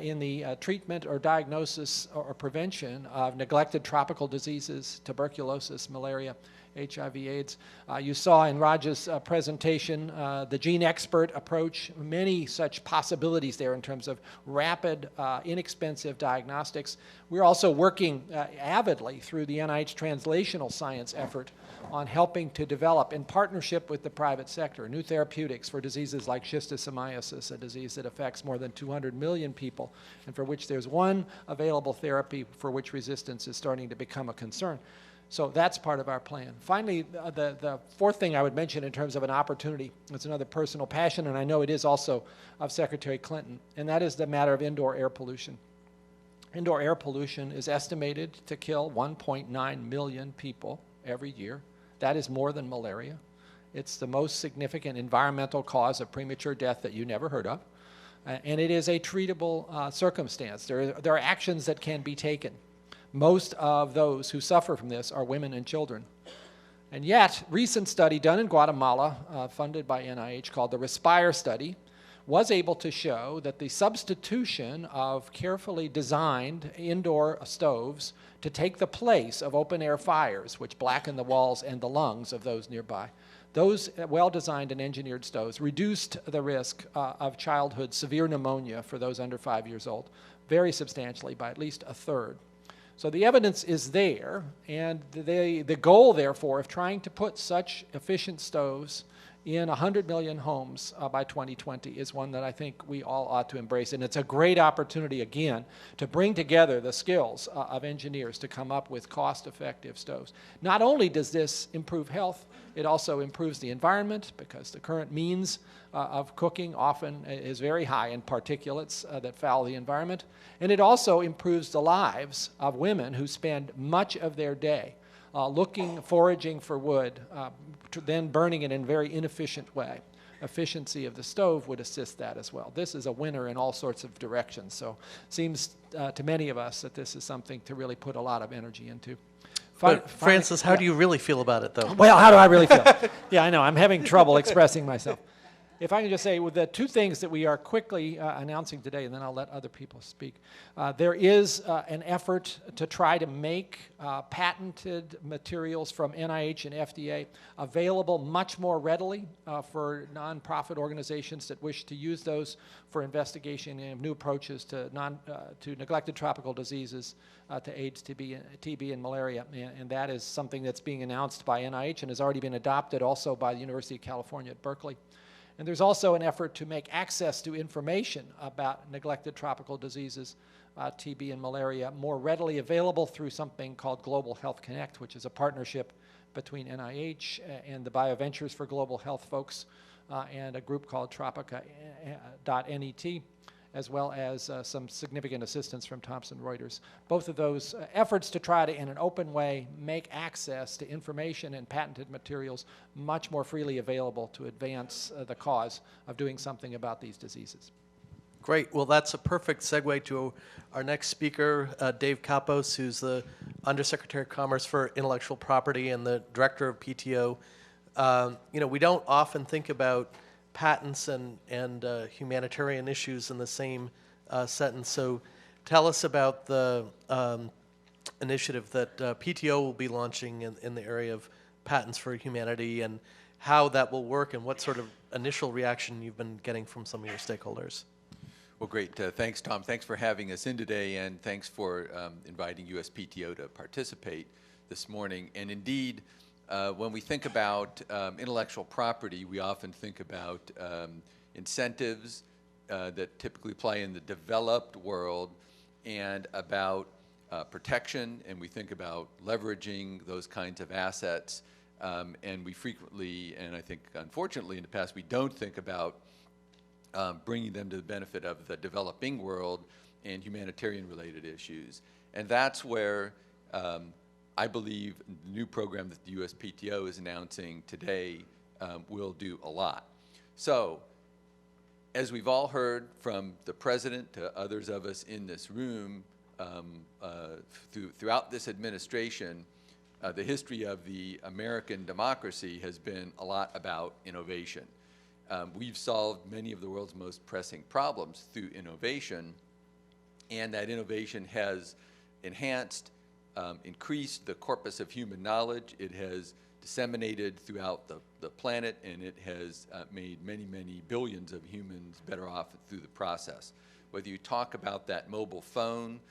in the treatment or diagnosis or prevention of neglected tropical diseases, tuberculosis, malaria, HIV/AIDS. You saw in Raj's presentation the gene expert approach, many such possibilities there in terms of rapid, inexpensive diagnostics. We're also working avidly through the NIH translational science effort on helping to develop, in partnership with the private sector, new therapeutics for diseases like schistosomiasis, a disease that affects more than 200 million people, and for which there's one available therapy for which resistance is starting to become a concern. So that's part of our plan. Finally, the fourth thing I would mention in terms of an opportunity, it's another personal passion, and I know it is also of Secretary Clinton, and that is the matter of indoor air pollution. Indoor air pollution is estimated to kill 1.9 million people every year. That is more than malaria. It's the most significant environmental cause of premature death that you never heard of. And it is a treatable circumstance. There are actions that can be taken. Most of those who suffer from this are women and children. And yet, recent study done in Guatemala, funded by NIH, called the RESPIRE study, was able to show that the substitution of carefully designed indoor stoves to take the place of open-air fires, which blacken the walls and the lungs of those nearby, those well-designed and engineered stoves reduced the risk of childhood severe pneumonia for those under 5 years old very substantially by at least a third. So the evidence is there, and the goal, therefore, of trying to put such efficient stoves in 100 million homes by 2020 is one that I think we all ought to embrace. And it's a great opportunity, again, to bring together the skills of engineers to come up with cost-effective stoves. Not only does this improve health, it also improves the environment, because the current means of cooking often is very high in particulates that foul the environment. And it also improves the lives of women who spend much of their day foraging for wood, then burning it in a very inefficient way. Efficiency of the stove would assist that as well. This is a winner in all sorts of directions. So it seems to many of us that this is something to really put a lot of energy into. But Francis, how do you really feel about it, though? Well, how do I really feel? Yeah, I know. I'm having trouble expressing myself. If I can just say, with the two things that we are quickly announcing today, and then I'll let other people speak. There is an effort to try to make patented materials from NIH and FDA available much more readily for nonprofit organizations that wish to use those for investigation of new approaches to neglected tropical diseases, to AIDS, TB, and malaria. And that is something that's being announced by NIH and has already been adopted also by the University of California at Berkeley. And there's also an effort to make access to information about neglected tropical diseases, TB and malaria, more readily available through something called Global Health Connect, which is a partnership between NIH and the BioVentures for Global Health folks and a group called Tropica.net, as well as some significant assistance from Thomson Reuters. Both of those efforts to try to, in an open way, make access to information and patented materials much more freely available to advance the cause of doing something about these diseases. Great. Well, that's a perfect segue to our next speaker, Dave Kappos, who's the Undersecretary of Commerce for Intellectual Property and the Director of PTO. We don't often think about patents and humanitarian issues in the same sentence. So tell us about the initiative that PTO will be launching in the area of patents for humanity, and how that will work, and what sort of initial reaction you've been getting from some of your stakeholders. Well, great. Thanks, Tom. Thanks for having us in today, and thanks for inviting USPTO to participate this morning. And indeed, when we think about intellectual property, we often think about incentives that typically apply in the developed world, and about protection, and we think about leveraging those kinds of assets. And we frequently, and I think unfortunately in the past, we don't think about bringing them to the benefit of the developing world and humanitarian-related issues. And that's where I believe the new program that the USPTO is announcing today will do a lot. So, as we've all heard from the President to others of us in this room, throughout this administration, the history of the American democracy has been a lot about innovation. We've solved many of the world's most pressing problems through innovation, and that innovation has enhanced, increased the corpus of human knowledge. It has disseminated throughout the planet, and it has made many, many billions of humans better off through the process. Whether you talk about that mobile phone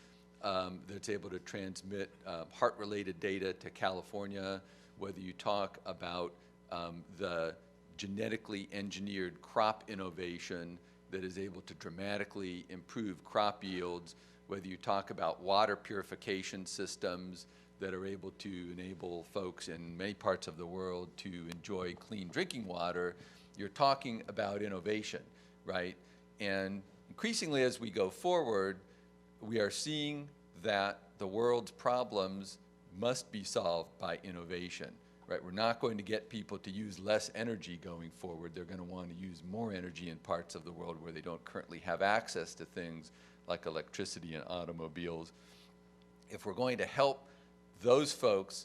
that's able to transmit heart-related data to California, whether you talk about the genetically engineered crop innovation that is able to dramatically improve crop yields, whether you talk about water purification systems that are able to enable folks in many parts of the world to enjoy clean drinking water, you're talking about innovation, right? And increasingly as we go forward, we are seeing that the world's problems must be solved by innovation, right? We're not going to get people to use less energy going forward. They're going to want to use more energy in parts of the world where they don't currently have access to things like electricity and automobiles. If we're going to help those folks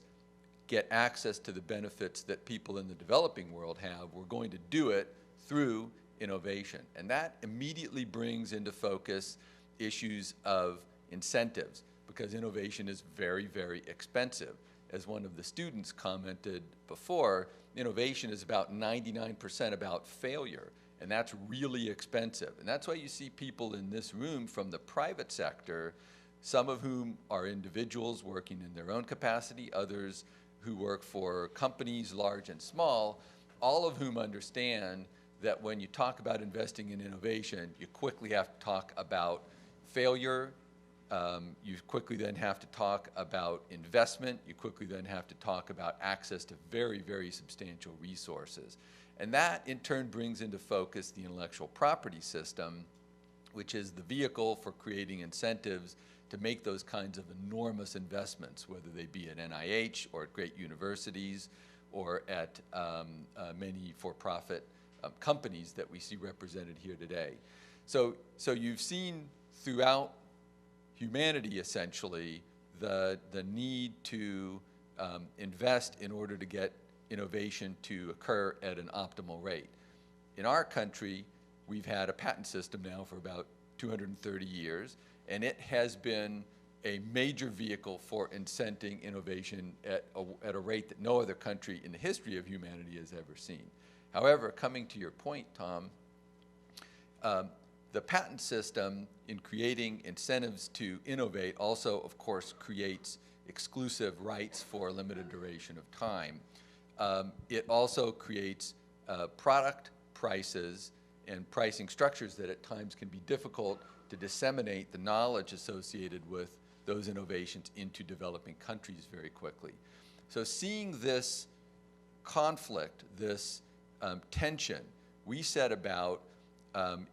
get access to the benefits that people in the developing world have, we're going to do it through innovation. And that immediately brings into focus issues of incentives, because innovation is very, very expensive. As one of the students commented before, innovation is about 99% about failure, and that's really expensive. And that's why you see people in this room from the private sector, some of whom are individuals working in their own capacity, others who work for companies large and small, all of whom understand that when you talk about investing in innovation, you quickly have to talk about failure. You quickly then have to talk about investment. You quickly then have to talk about access to very, very substantial resources. And that, in turn, brings into focus the intellectual property system, which is the vehicle for creating incentives to make those kinds of enormous investments, whether they be at NIH or at great universities or at many for-profit companies that we see represented here today. So you've seen throughout humanity, essentially, the need to invest in order to get innovation to occur at an optimal rate. In our country, we've had a patent system now for about 230 years, and it has been a major vehicle for incenting innovation at a rate that no other country in the history of humanity has ever seen. However, coming to your point, Tom, the patent system in creating incentives to innovate also, of course, creates exclusive rights for a limited duration of time. It also creates product prices and pricing structures that at times can be difficult to disseminate the knowledge associated with those innovations into developing countries very quickly. So seeing this conflict, this tension, we set about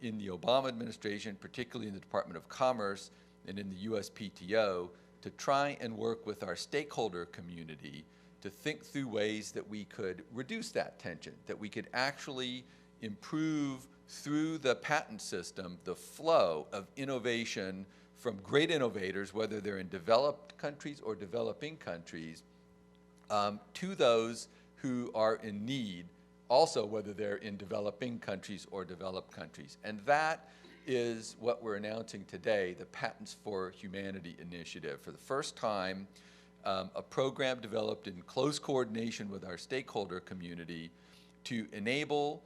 in the Obama administration, particularly in the Department of Commerce and in the USPTO, to try and work with our stakeholder community to think through ways that we could reduce that tension, that we could actually improve through the patent system the flow of innovation from great innovators, whether they're in developed countries or developing countries, to those who are in need, also whether they're in developing countries or developed countries. And that is what we're announcing today, the Patents for Humanity initiative. For the first time, a program developed in close coordination with our stakeholder community to enable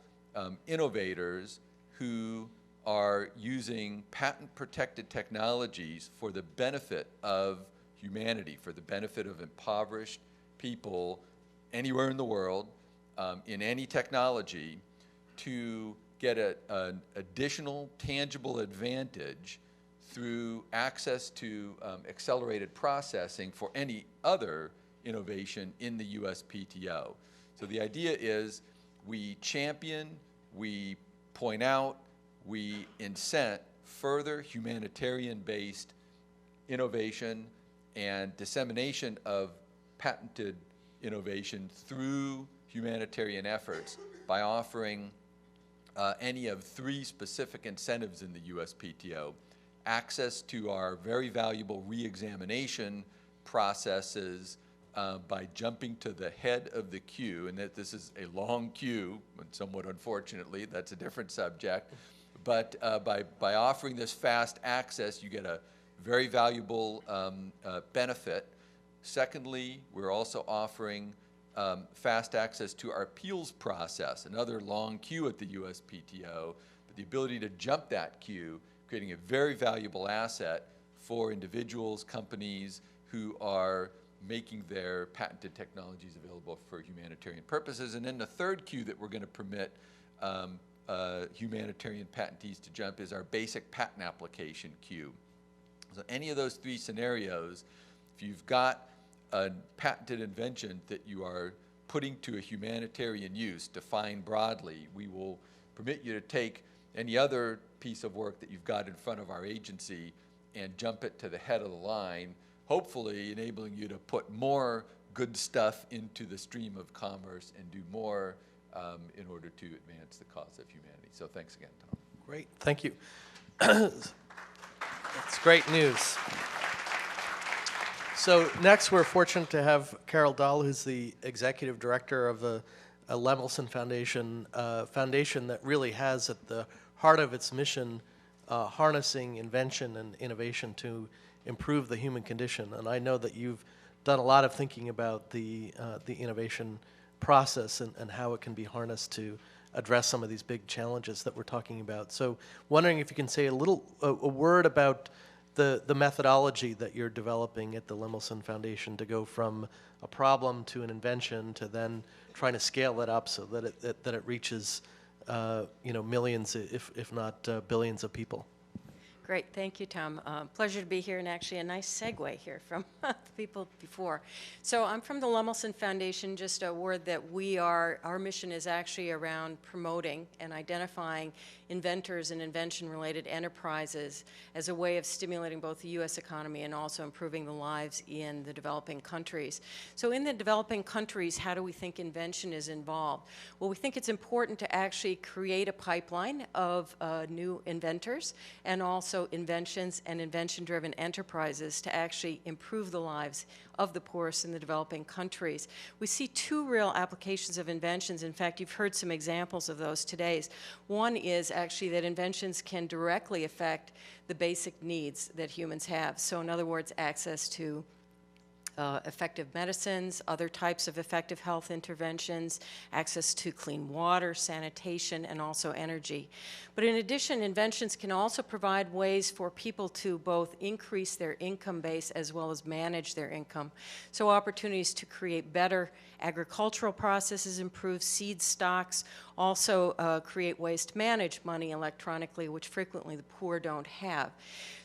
innovators who are using patent-protected technologies for the benefit of humanity, for the benefit of impoverished people anywhere in the world, in any technology, to get an additional tangible advantage through access to accelerated processing for any other innovation in the USPTO. So the idea is we champion, we point out, we incent further humanitarian-based innovation and dissemination of patented innovation through humanitarian efforts by offering any of three specific incentives in the USPTO: access to our very valuable re-examination processes by jumping to the head of the queue, and that this is a long queue, but somewhat unfortunately, that's a different subject, but by offering this fast access, you get a very valuable benefit. Secondly, we're also offering fast access to our appeals process, another long queue at the USPTO, but the ability to jump that queue, creating a very valuable asset for individuals, companies who are making their patented technologies available for humanitarian purposes. And then the third queue that we're going to permit humanitarian patentees to jump is our basic patent application queue. So any of those three scenarios, if you've got a patented invention that you are putting to a humanitarian use, defined broadly, we will permit you to take any other piece of work that you've got in front of our agency and jump it to the head of the line, hopefully enabling you to put more good stuff into the stream of commerce and do more in order to advance the cause of humanity. So thanks again, Tom. Great, thank you. That's great news. So next, we're fortunate to have Carol Dahl, who's the executive director of the Lemelson Foundation, foundation that really has at the heart of its mission harnessing invention and innovation to improve the human condition. And I know that you've done a lot of thinking about the innovation process and how it can be harnessed to address some of these big challenges that we're talking about. So wondering if you can say a word about the methodology that you're developing at the Lemelson Foundation to go from a problem to an invention to then trying to scale it up so that it reaches millions, if not billions of people. Great, thank you, Tom. Pleasure to be here, and actually a nice segue here from the people before. So I'm from the Lemelson Foundation. Just a word that our mission is actually around promoting and identifying inventors and invention-related enterprises as a way of stimulating both the U.S. economy and also improving the lives in the developing countries. So in the developing countries, how do we think invention is involved? Well, we think it's important to actually create a pipeline of new inventors and also inventions and invention-driven enterprises to actually improve the lives of the poorest in the developing countries. We see two real applications of inventions. In fact, you've heard some examples of those today. One is actually that inventions can directly affect the basic needs that humans have. So in other words, access to effective medicines, other types of effective health interventions, access to clean water, sanitation, and also energy. But in addition, inventions can also provide ways for people to both increase their income base as well as manage their income. So opportunities to create better agricultural processes, improve seed stocks, also create ways to manage money electronically, which frequently the poor don't have.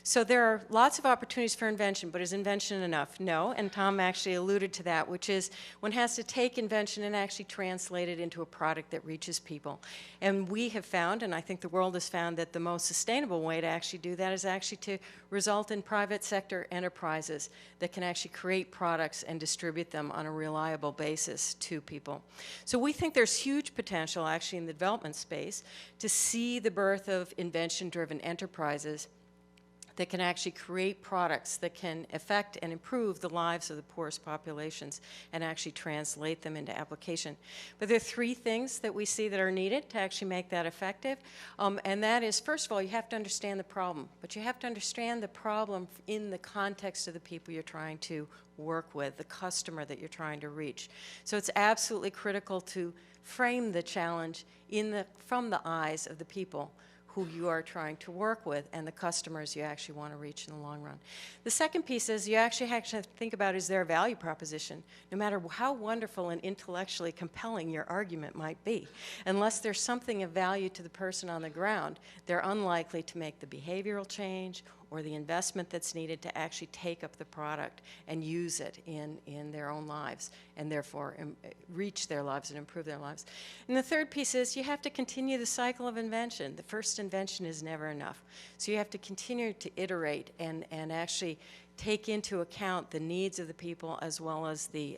So there are lots of opportunities for invention, but is invention enough? No, and Tom actually alluded to that, which is one has to take invention and actually translate it into a product that reaches people. And we have found, and I think the world has found, that the most sustainable way to actually do that is actually to result in private sector enterprises that can actually create products and distribute them on a reliable basis to people. So we think there's huge potential actually in the development space to see the birth of invention-driven enterprises that can actually create products that can affect and improve the lives of the poorest populations and actually translate them into application. But there are three things that we see that are needed to actually make that effective. And that is, first of all, you have to understand the problem. But you have to understand the problem in the context of the people you're trying to work with, the customer that you're trying to reach. So it's absolutely critical to frame the challenge from the eyes of the people who you are trying to work with and the customers you actually want to reach in the long run. The second piece is you actually have to think about, is there a value proposition? No matter how wonderful and intellectually compelling your argument might be, unless there's something of value to the person on the ground, they're unlikely to make the behavioral change or the investment that's needed to actually take up the product and use it in their own lives and therefore reach their lives and improve their lives. And the third piece is you have to continue the cycle of invention. The first invention is never enough. So you have to continue to iterate and actually take into account the needs of the people as well as the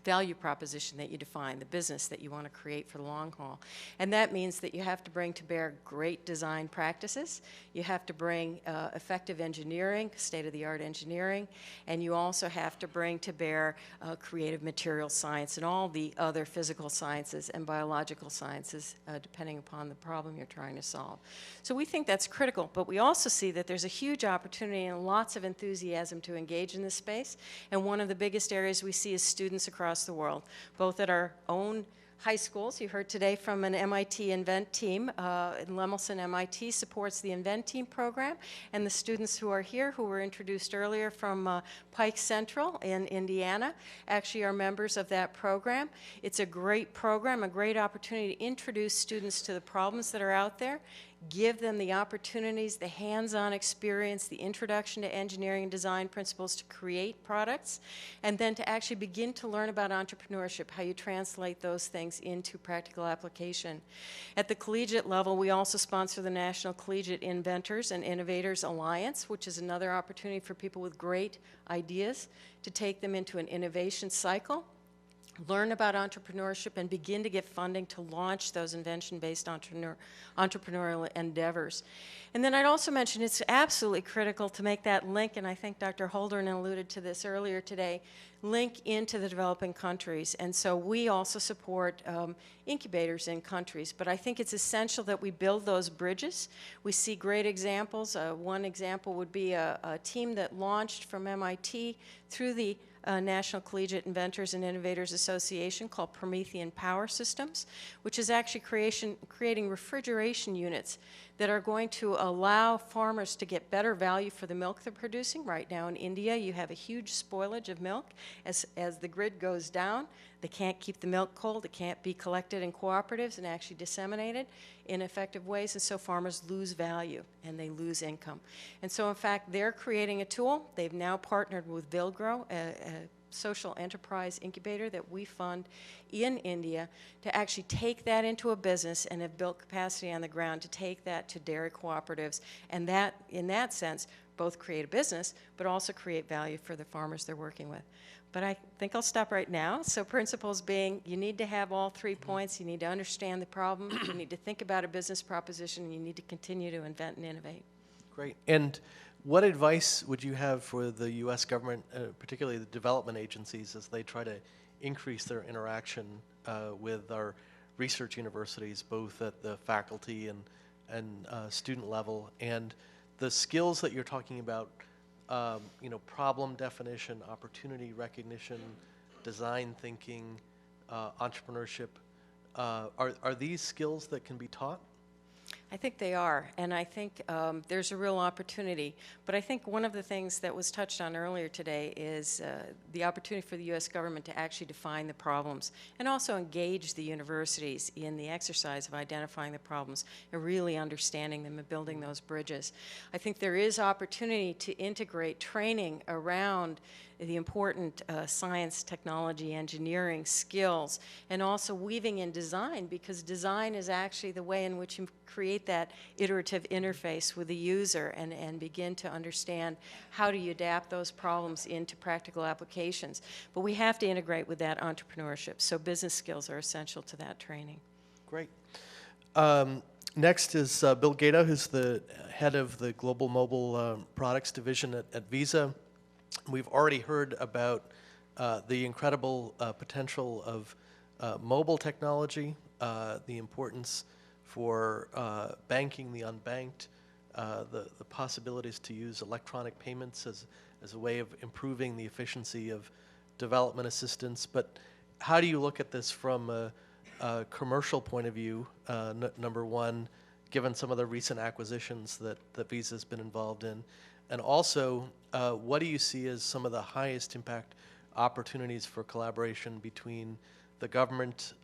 value proposition that you define, the business that you want to create for the long haul. And that means that you have to bring to bear great design practices, you have to bring effective engineering, state-of-the-art engineering, and you also have to bring to bear creative material science and all the other physical sciences and biological sciences, depending upon the problem you're trying to solve. So we think that's critical, but we also see that there's a huge opportunity and lots of enthusiasm to engage in this space, and one of the biggest areas we see is students across across the world, both at our own high schools. You heard today from an MIT Invent team. Lemelson MIT supports the Invent Team program, and the students who are here, who were introduced earlier from Pike Central in Indiana, actually are members of that program. It's a great program, a great opportunity to introduce students to the problems that are out there, give them the opportunities, the hands-on experience, the introduction to engineering and design principles to create products, and then to actually begin to learn about entrepreneurship, how you translate those things into practical application. At the collegiate level, we also sponsor the National Collegiate Inventors and Innovators Alliance, which is another opportunity for people with great ideas to take them into an innovation cycle, learn about entrepreneurship, and begin to get funding to launch those invention-based entrepreneurial endeavors. And then I'd also mention it's absolutely critical to make that link, and I think Dr. Holdren alluded to this earlier today, link into the developing countries. And so we also support incubators in countries, but I think it's essential that we build those bridges. We see great examples. One example would be a team that launched from MIT through the National Collegiate Inventors and Innovators Association called Promethean Power Systems, which is actually creating refrigeration units that are going to allow farmers to get better value for the milk they're producing. Right now in India, you have a huge spoilage of milk. As the grid goes down, they can't keep the milk cold. It can't be collected in cooperatives and actually disseminated in effective ways, and so farmers lose value and they lose income. And so, in fact, they're creating a tool. They've now partnered with Vilgro, a social enterprise incubator that we fund in India, to actually take that into a business and have built capacity on the ground to take that to dairy cooperatives, and that, in that sense, both create a business but also create value for the farmers they're working with. But I think I'll stop right now. So principles being, you need to have all 3 points. You need to understand the problem. You need to think about a business proposition. And you need to continue to invent and innovate. Great. And what advice would you have for the U.S. government, particularly the development agencies, as they try to increase their interaction with our research universities, both at the faculty and student level, and the skills that you're talking about, problem definition, opportunity recognition, design thinking, entrepreneurship, are these skills that can be taught? I think they are, and I think there's a real opportunity. But I think one of the things that was touched on earlier today is the opportunity for the U.S. government to actually define the problems and also engage the universities in the exercise of identifying the problems and really understanding them and building those bridges. I think there is opportunity to integrate training around the important science, technology, engineering skills, and also weaving in design, because design is actually the way in which you create that iterative interface with the user and begin to understand how do you adapt those problems into practical applications. But we have to integrate with that entrepreneurship, so business skills are essential to that training. Great. Next is Bill Gaeta, who's the head of the Global Mobile Products Division at Visa. We've already heard about the incredible potential of mobile technology, the importance for banking the unbanked, the possibilities to use electronic payments as a way of improving the efficiency of development assistance. But how do you look at this from a commercial point of view, number one, given some of the recent acquisitions that Visa's been involved in? And also, what do you see as some of the highest impact opportunities for collaboration between the government,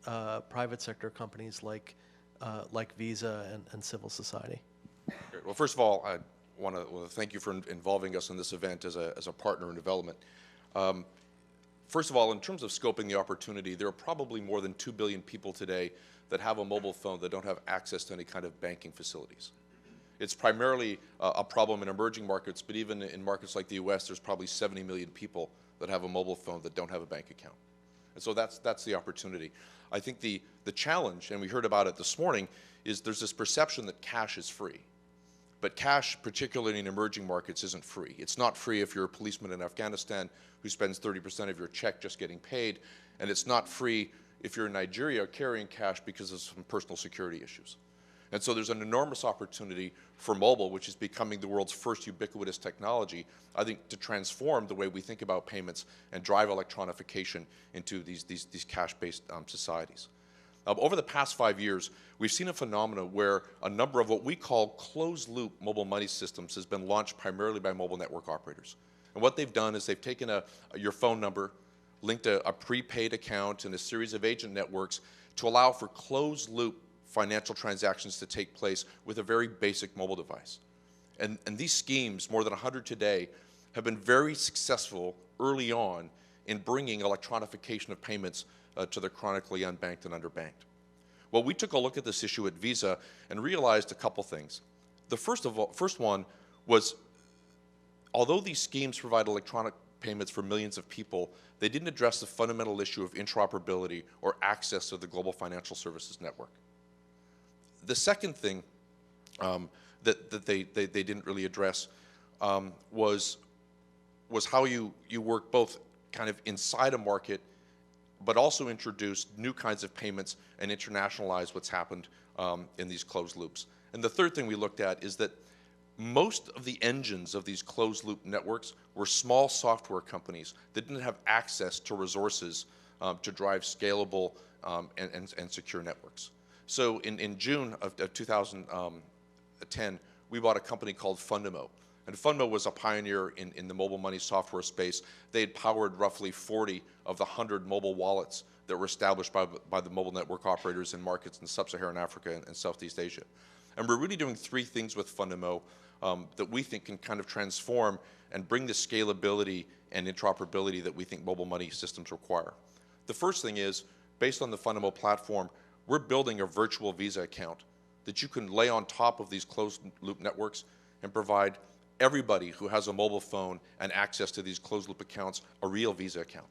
private sector companies like Visa and civil society? Great. Well, first of all, I want to thank you for involving us in this event as a partner in development. First of all, in terms of scoping the opportunity, there are probably more than 2 billion people today that have a mobile phone that don't have access to any kind of banking facilities. It's primarily a problem in emerging markets, but even in markets like the U.S., there's probably 70 million people that have a mobile phone that don't have a bank account. And so that's the opportunity. I think the challenge, and we heard about it this morning, is there's this perception that cash is free. But cash, particularly in emerging markets, isn't free. It's not free if you're a policeman in Afghanistan who spends 30% of your check just getting paid, and it's not free if you're in Nigeria carrying cash because of some personal security issues. And so there's an enormous opportunity for mobile, which is becoming the world's first ubiquitous technology, I think, to transform the way we think about payments and drive electronification into these cash-based societies. Over the past 5 years, we've seen a phenomenon where a number of what we call closed-loop mobile money systems has been launched primarily by mobile network operators. And what they've done is they've taken your phone number, linked a prepaid account and a series of agent networks to allow for closed-loop financial transactions to take place with a very basic mobile device. And these schemes, more than 100 today, have been very successful early on in bringing electronification of payments to the chronically unbanked and underbanked. Well, we took a look at this issue at Visa and realized a couple things. The first one was, although these schemes provide electronic payments for millions of people, they didn't address the fundamental issue of interoperability or access to the global financial services network. The second thing that they didn't really address was how you work both kind of inside a market, but also introduce new kinds of payments and internationalize what's happened in these closed loops. And the third thing we looked at is that most of the engines of these closed loop networks were small software companies that didn't have access to resources to drive scalable and secure networks. So in June of 2010, we bought a company called Fundamo. And Fundamo was a pioneer in the mobile money software space. They had powered roughly 40 of the 100 mobile wallets that were established by the mobile network operators in markets in sub-Saharan Africa and Southeast Asia. And we're really doing three things with Fundamo that we think can kind of transform and bring the scalability and interoperability that we think mobile money systems require. The first thing is, based on the Fundamo platform, we're building a virtual Visa account that you can lay on top of these closed-loop networks and provide everybody who has a mobile phone and access to these closed-loop accounts a real Visa account.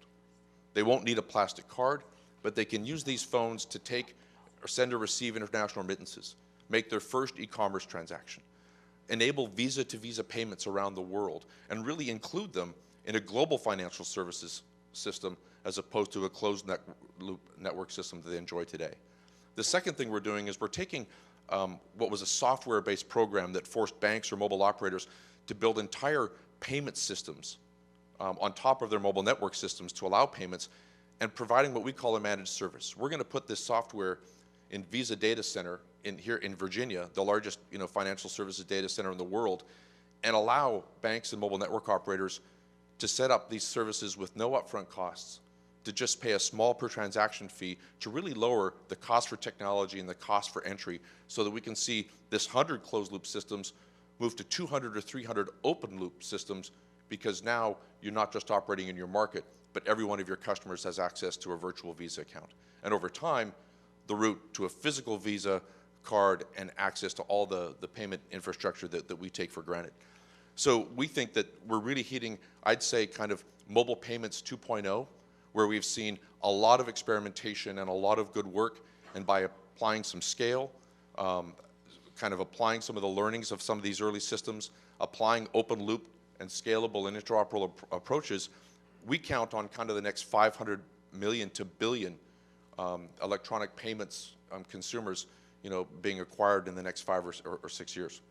They won't need a plastic card, but they can use these phones to take or send or receive international remittances, make their first e-commerce transaction, enable Visa-to-Visa payments around the world, and really include them in a global financial services system as opposed to a closed-loop network system that they enjoy today. The second thing we're doing is we're taking what was a software-based program that forced banks or mobile operators to build entire payment systems on top of their mobile network systems to allow payments, and providing what we call a managed service. We're going to put this software in Visa Data Center here in Virginia, the largest financial services data center in the world, and allow banks and mobile network operators to set up these services with no upfront costs, to just pay a small per transaction fee to really lower the cost for technology and the cost for entry, so that we can see this 100 closed loop systems move to 200 or 300 open loop systems, because now you're not just operating in your market, but every one of your customers has access to a virtual Visa account. And over time, the route to a physical Visa card and access to all the payment infrastructure that we take for granted. So we think that we're really hitting, I'd say, kind of mobile payments 2.0, where we've seen a lot of experimentation and a lot of good work, and by applying some scale, kind of applying some of the learnings of some of these early systems, applying open loop and scalable and interoperable approaches, we count on kind of the next 500 million to billion electronic payments consumers, being acquired in the next 5 or 6 years.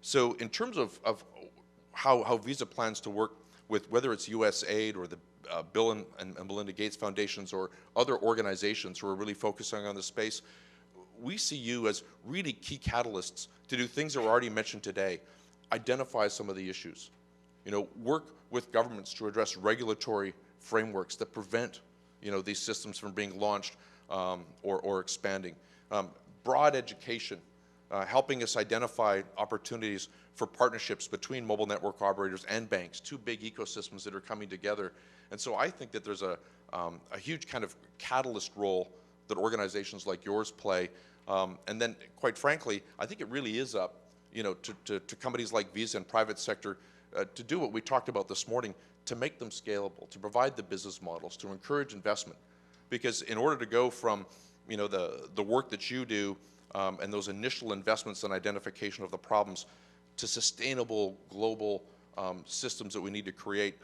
So in terms of how Visa plans to work with, whether it's USAID or the Bill and Melinda Gates Foundations or other organizations who are really focusing on this space, we see you as really key catalysts to do things that were already mentioned today. Identify some of the issues. Work with governments to address regulatory frameworks that prevent, these systems from being launched or expanding. Broad education, helping us identify opportunities for partnerships between mobile network operators and banks, two big ecosystems that are coming together. And so I think that there's a huge kind of catalyst role that organizations like yours play. And then, quite frankly, I think it really is up, to companies like Visa and private sector to do what we talked about this morning, to make them scalable, to provide the business models, to encourage investment. Because in order to go from, the work that you do and those initial investments and identification of the problems to sustainable global systems that we need to create,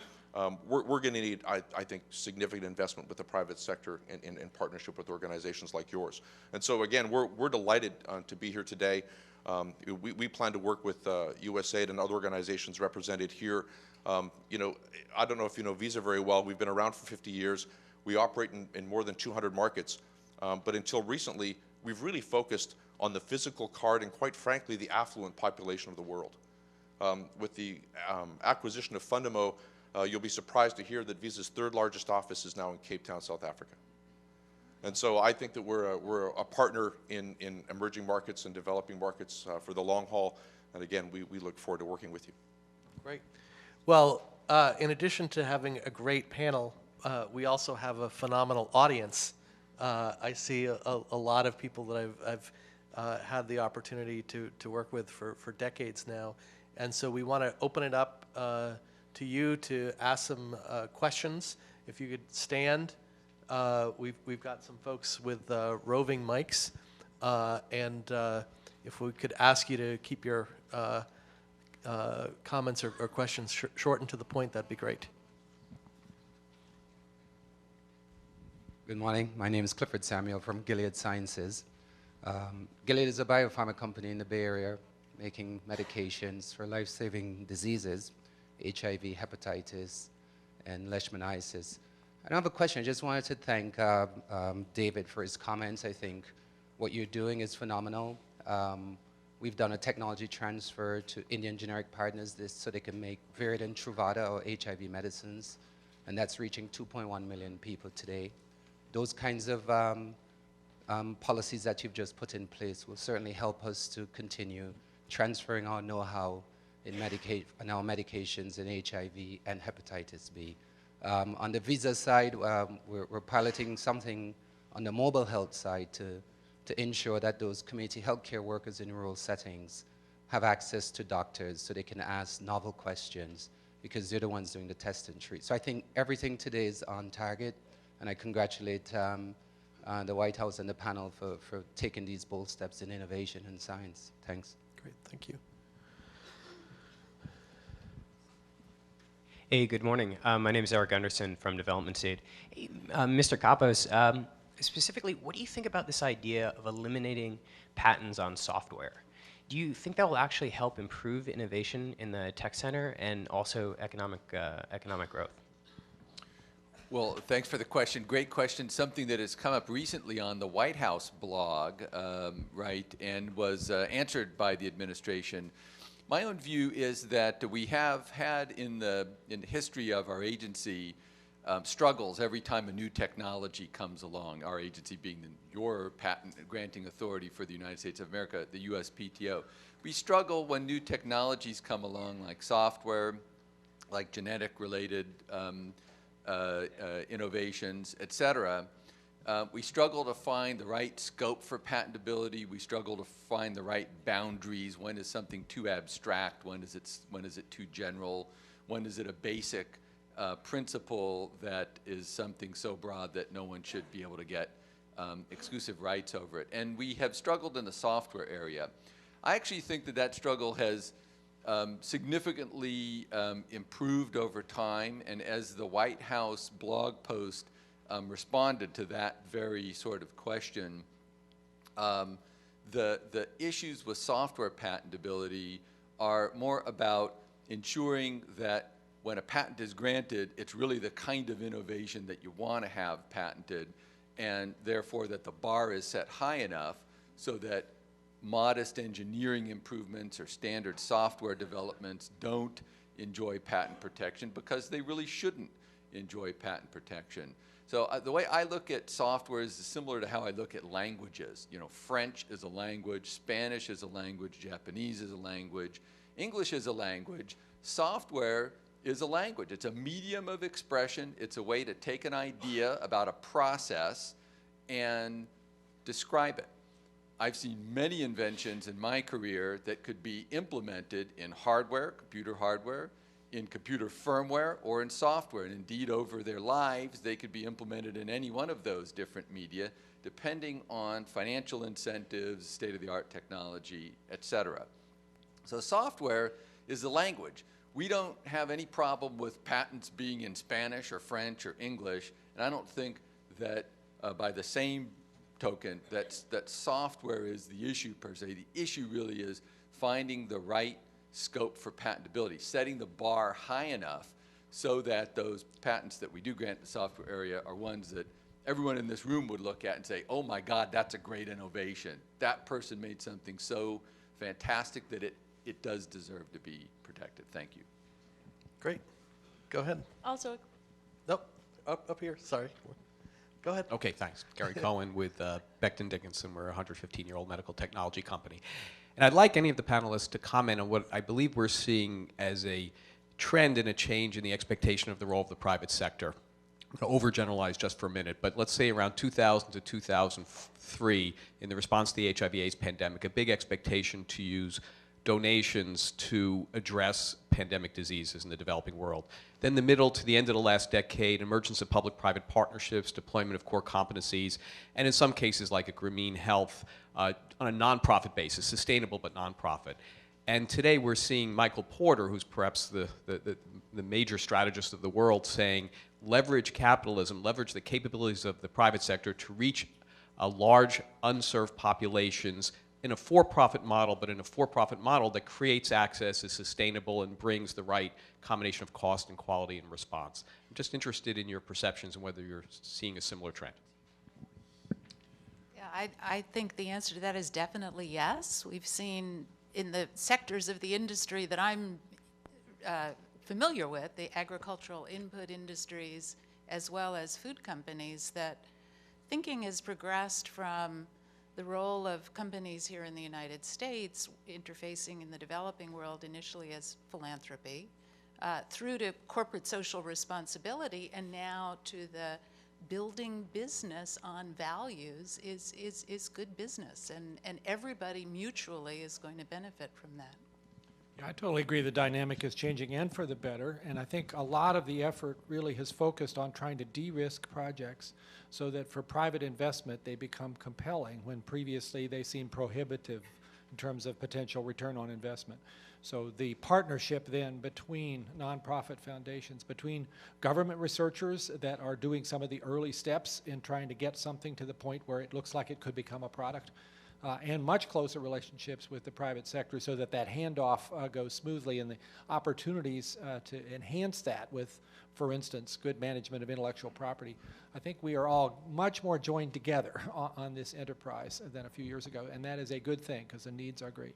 we're going to need, I think, significant investment with the private sector in partnership with organizations like yours. And so, again, we're delighted to be here today. We plan to work with USAID and other organizations represented here. You know, I don't know if you know Visa very well. We've been around for 50 years. We operate in more than 200 markets. But until recently, we've really focused on the physical card and, quite frankly, the affluent population of the world. With the acquisition of Fundamo, you'll be surprised to hear that Visa's third largest office is now in Cape Town, South Africa. And so I think that we're a partner in emerging markets and developing markets for the long haul. And again, we look forward to working with you. Great. Well, in addition to having a great panel, we also have a phenomenal audience. I see a lot of people that I've had the opportunity to work with for decades now. And so we want to open it up to you to ask some questions. If you could stand. We've got some folks with roving mics. And if we could ask you to keep your comments or questions short and to the point, that'd be great. Good morning. My name is Clifford Samuel from Gilead Sciences. Gilead is a biopharma company in the Bay Area making medications for life-saving diseases, HIV, hepatitis, and leishmaniasis. I don't have a question. I just wanted to thank David for his comments. I think what you're doing is phenomenal. We've done a technology transfer to Indian generic partners so they can make Virid and Truvada or HIV medicines, and that's reaching 2.1 million people today. Those kinds of policies that you've just put in place will certainly help us to continue transferring our know-how in our medications in HIV and hepatitis B. On the Visa side, we're piloting something on the mobile health side to ensure that those community healthcare workers in rural settings have access to doctors so they can ask novel questions because they're the ones doing the test and treat. So I think everything today is on target, and I congratulate the White House and the panel for taking these bold steps in innovation and science. Thanks. Great, thank you. Hey, good morning. My name is Eric Anderson from Development Aid. Hey, Mr. Kapos, specifically, what do you think about this idea of eliminating patents on software? Do you think that will actually help improve innovation in the tech center and also economic growth? Well, thanks for the question. Great question. Something that has come up recently on the White House blog, right, and was answered by the administration. My own view is that we have had in the history of our agency struggles every time a new technology comes along, our agency being your patent granting authority for the United States of America, the USPTO. We struggle when new technologies come along like software, like genetic-related innovations, et cetera. We struggle to find the right scope for patentability. We struggle to find the right boundaries. When is something too abstract? When is it too general? When is it a basic principle that is something so broad that no one should be able to get exclusive rights over it? And we have struggled in the software area. I actually think that struggle has significantly improved over time, and as the White House blog post responded to that very sort of question, the issues with software patentability are more about ensuring that when a patent is granted, it's really the kind of innovation that you want to have patented, and therefore that the bar is set high enough so that modest engineering improvements or standard software developments don't enjoy patent protection because they really shouldn't enjoy patent protection. So the way I look at software is similar to how I look at languages. You know, French is a language, Spanish is a language, Japanese is a language, English is a language. Software is a language. It's a medium of expression. It's a way to take an idea about a process and describe it. I've seen many inventions in my career that could be implemented in hardware, computer hardware, in computer firmware, or in software. And indeed, over their lives, they could be implemented in any one of those different media, depending on financial incentives, state-of-the-art technology, et cetera. So software is the language. we don't have any problem with patents being in Spanish or French or English, and I don't think that by the same token that software is the issue per se. The issue really is finding the right scope for patentability, setting the bar high enough so that those patents that we do grant in the software area are ones that everyone in this room would look at and say, oh my God, that's a great innovation. That person made something so fantastic that it does deserve to be protected. Thank you. Great. Go ahead. Also, Nope, up here, sorry. Go ahead. Okay, thanks. Gary Cohen with Becton Dickinson. We're a 115-year-old medical technology company. And I'd like any of the panelists to comment on what I believe we're seeing as a trend and a change in the expectation of the role of the private sector. I'm going to overgeneralize just for a minute, but let's say around 2000 to 2003, in the response to the HIV/AIDS pandemic, a big expectation to use donations to address pandemic diseases in the developing world. Then the middle to the end of the last decade, emergence of public-private partnerships, deployment of core competencies, and in some cases like at Grameen Health, on a nonprofit basis, sustainable but nonprofit. And today we're seeing Michael Porter, who's perhaps the major strategist of the world, saying leverage capitalism, leverage the capabilities of the private sector to reach large unserved populations in a for-profit model, but in a for-profit model that creates access, is sustainable, and brings the right combination of cost and quality and response. I'm just interested in your perceptions and whether you're seeing a similar trend. Yeah, I think the answer to that is definitely yes. We've seen in the sectors of the industry that I'm familiar with, the agricultural input industries as well as food companies, that thinking has progressed from the role of companies here in the United States interfacing in the developing world initially as philanthropy, through to corporate social responsibility, and now to the building business on values is good business, and everybody mutually is going to benefit from that. Yeah, I totally agree the dynamic is changing and for the better, and I think a lot of the effort really has focused on trying to de-risk projects so that for private investment they become compelling when previously they seemed prohibitive in terms of potential return on investment. So the partnership then between nonprofit foundations, between government researchers that are doing some of the early steps in trying to get something to the point where it looks like it could become a product, and much closer relationships with the private sector so that that handoff goes smoothly, and the opportunities to enhance that with, for instance, good management of intellectual property. I think we are all much more joined together on this enterprise than a few years ago, and that is a good thing because the needs are great.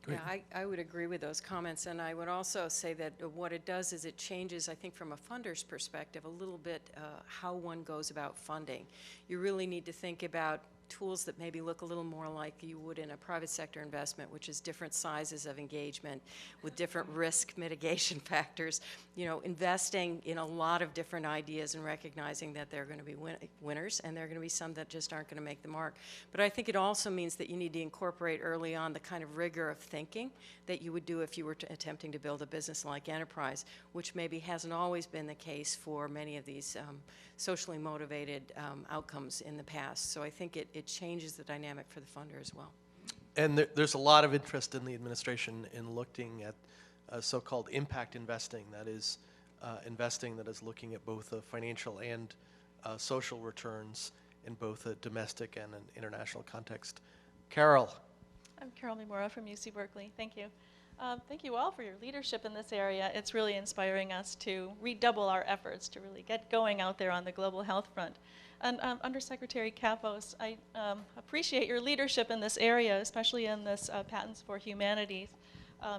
Yeah, I would agree with those comments, and I would also say that what it does is it changes, I think, from a funder's perspective, a little bit how one goes about funding. You really need to think about tools that maybe look a little more like you would in a private sector investment, which is different sizes of engagement with different risk mitigation factors, you know, investing in a lot of different ideas and recognizing that there are going to be winners and there are going to be some that just aren't going to make the mark. But I think it also means that you need to incorporate early on the kind of rigor of thinking that you would do if you were attempting to build a business like enterprise, which maybe hasn't always been the case for many of these socially motivated outcomes in the past. So I think it changes the dynamic for the funder as well. And there's a lot of interest in the administration in looking at so-called impact investing, that is investing that is looking at both the financial and social returns in both a domestic and an international context. Carol. I'm Carol Mimura from UC Berkeley. Thank you. Thank you all for your leadership in this area. It's really inspiring us to redouble our efforts to really get going out there on the global health front. And Undersecretary Kappos, I appreciate your leadership in this area, especially in this Patents for Humanities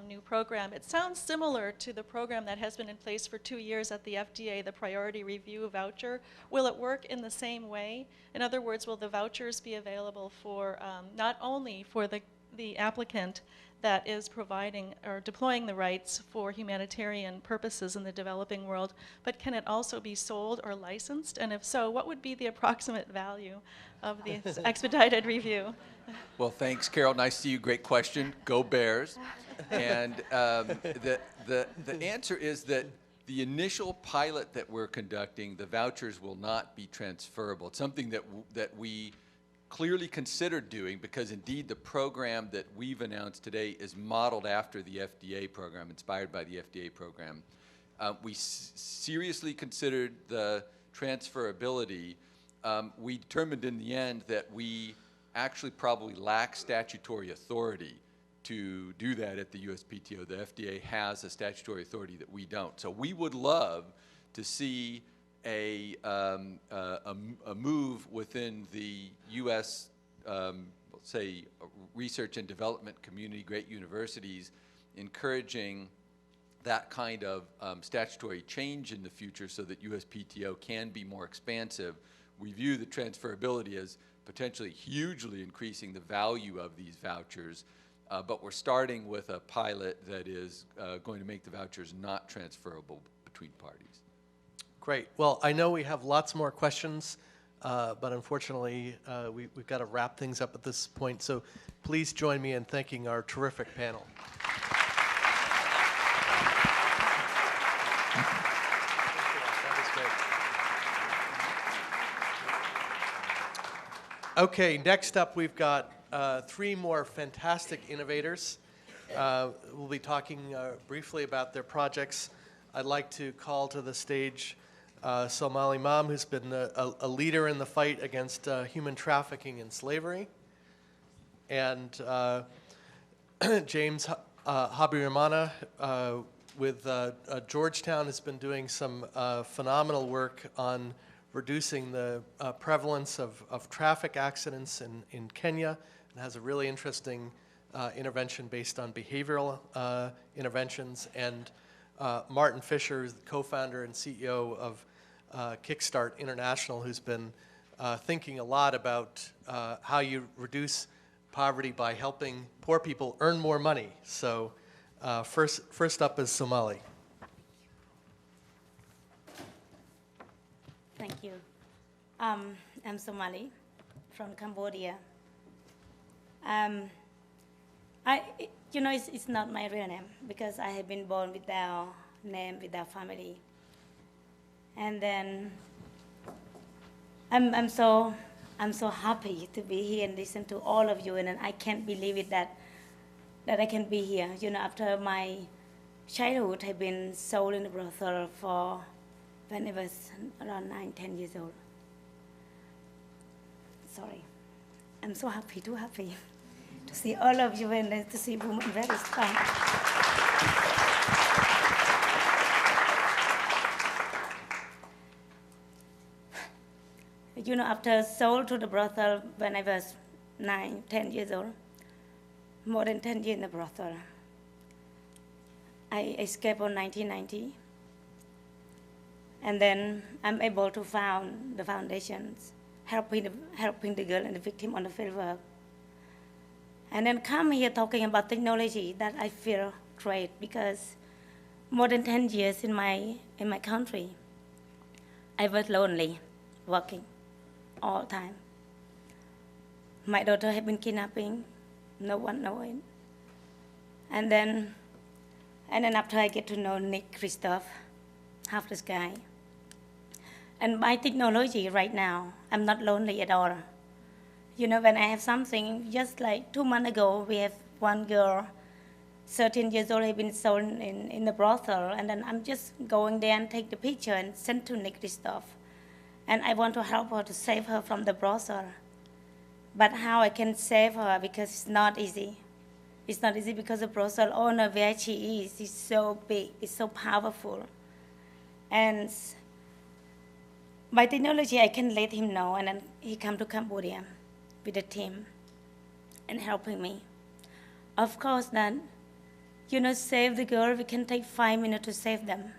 new program. It sounds similar to the program that has been in place for 2 years at the FDA, the Priority Review Voucher. Will it work in the same way? In other words, will the vouchers be available for not only for the applicant that is providing or deploying the rights for humanitarian purposes in the developing world, but can it also be sold or licensed? And if so, what would be the approximate value of this expedited review? Well, thanks, Carol. Nice to see you. Great question. Go Bears. And the answer is that the initial pilot that we're conducting, the vouchers will not be transferable. It's something that we clearly considered doing, because indeed the program that we've announced today is modeled after the FDA program, inspired by the FDA program. We seriously considered the transferability. We determined in the end that we actually probably lack statutory authority to do that at the USPTO. The FDA has a statutory authority that we don't. So we would love to see a move within the U.S., say, research and development community, great universities, encouraging that kind of statutory change in the future so that USPTO can be more expansive. We view the transferability as potentially hugely increasing the value of these vouchers, but we're starting with a pilot that is going to make the vouchers not transferable between parties. Great. Well, I know we have lots more questions, but unfortunately, we've got to wrap things up at this point. So please join me in thanking our terrific panel. Okay, next up we've got three more fantastic innovators. We'll be talking briefly about their projects. I'd like to call to the stage Somal Imam, who's been a leader in the fight against human trafficking and slavery, and James Habyarimana with Georgetown has been doing some phenomenal work on reducing the prevalence of traffic accidents in Kenya, and has a really interesting intervention based on behavioral interventions. And Martin Fisher, the co-founder and CEO of Kickstart International, who's been thinking a lot about how you reduce poverty by helping poor people earn more money. So first up is Somali. Thank you. I'm Somali from Cambodia. It's not my real name because I have been born without name, without family. And then I'm so happy to be here and listen to all of you, and I can't believe it that I can be here. After my childhood, I've been sold in the brothel for when I was around 9-10 years old. Sorry. I'm so happy, too happy to see all of you and to see women very strong. After sold to the brothel when I was 9-10 years old, more than 10 years in the brothel, I escaped in 1990. And then I'm able to found the foundations, helping the girl and the victim on the field work. And then come here talking about technology, that I feel great because more than 10 years in my country, I was lonely, working all the time. My daughter had been kidnapping, no one knowing. And then after I get to know Nick Christoph, half this guy. And by technology right now, I'm not lonely at all. When I have something, just like 2 months ago, we have one girl, 13 years old, had been sold in the brothel, and then I'm just going there and take the picture and send to Nick Christoph. And I want to help her to save her from the brothel. But how I can save her, because it's not easy. It's not easy because the brothel owner, where she is so big, it's so powerful. And by technology, I can let him know, and then he come to Cambodia with a team and helping me. Of course, that, save the girl, we can take 5 minutes to save them.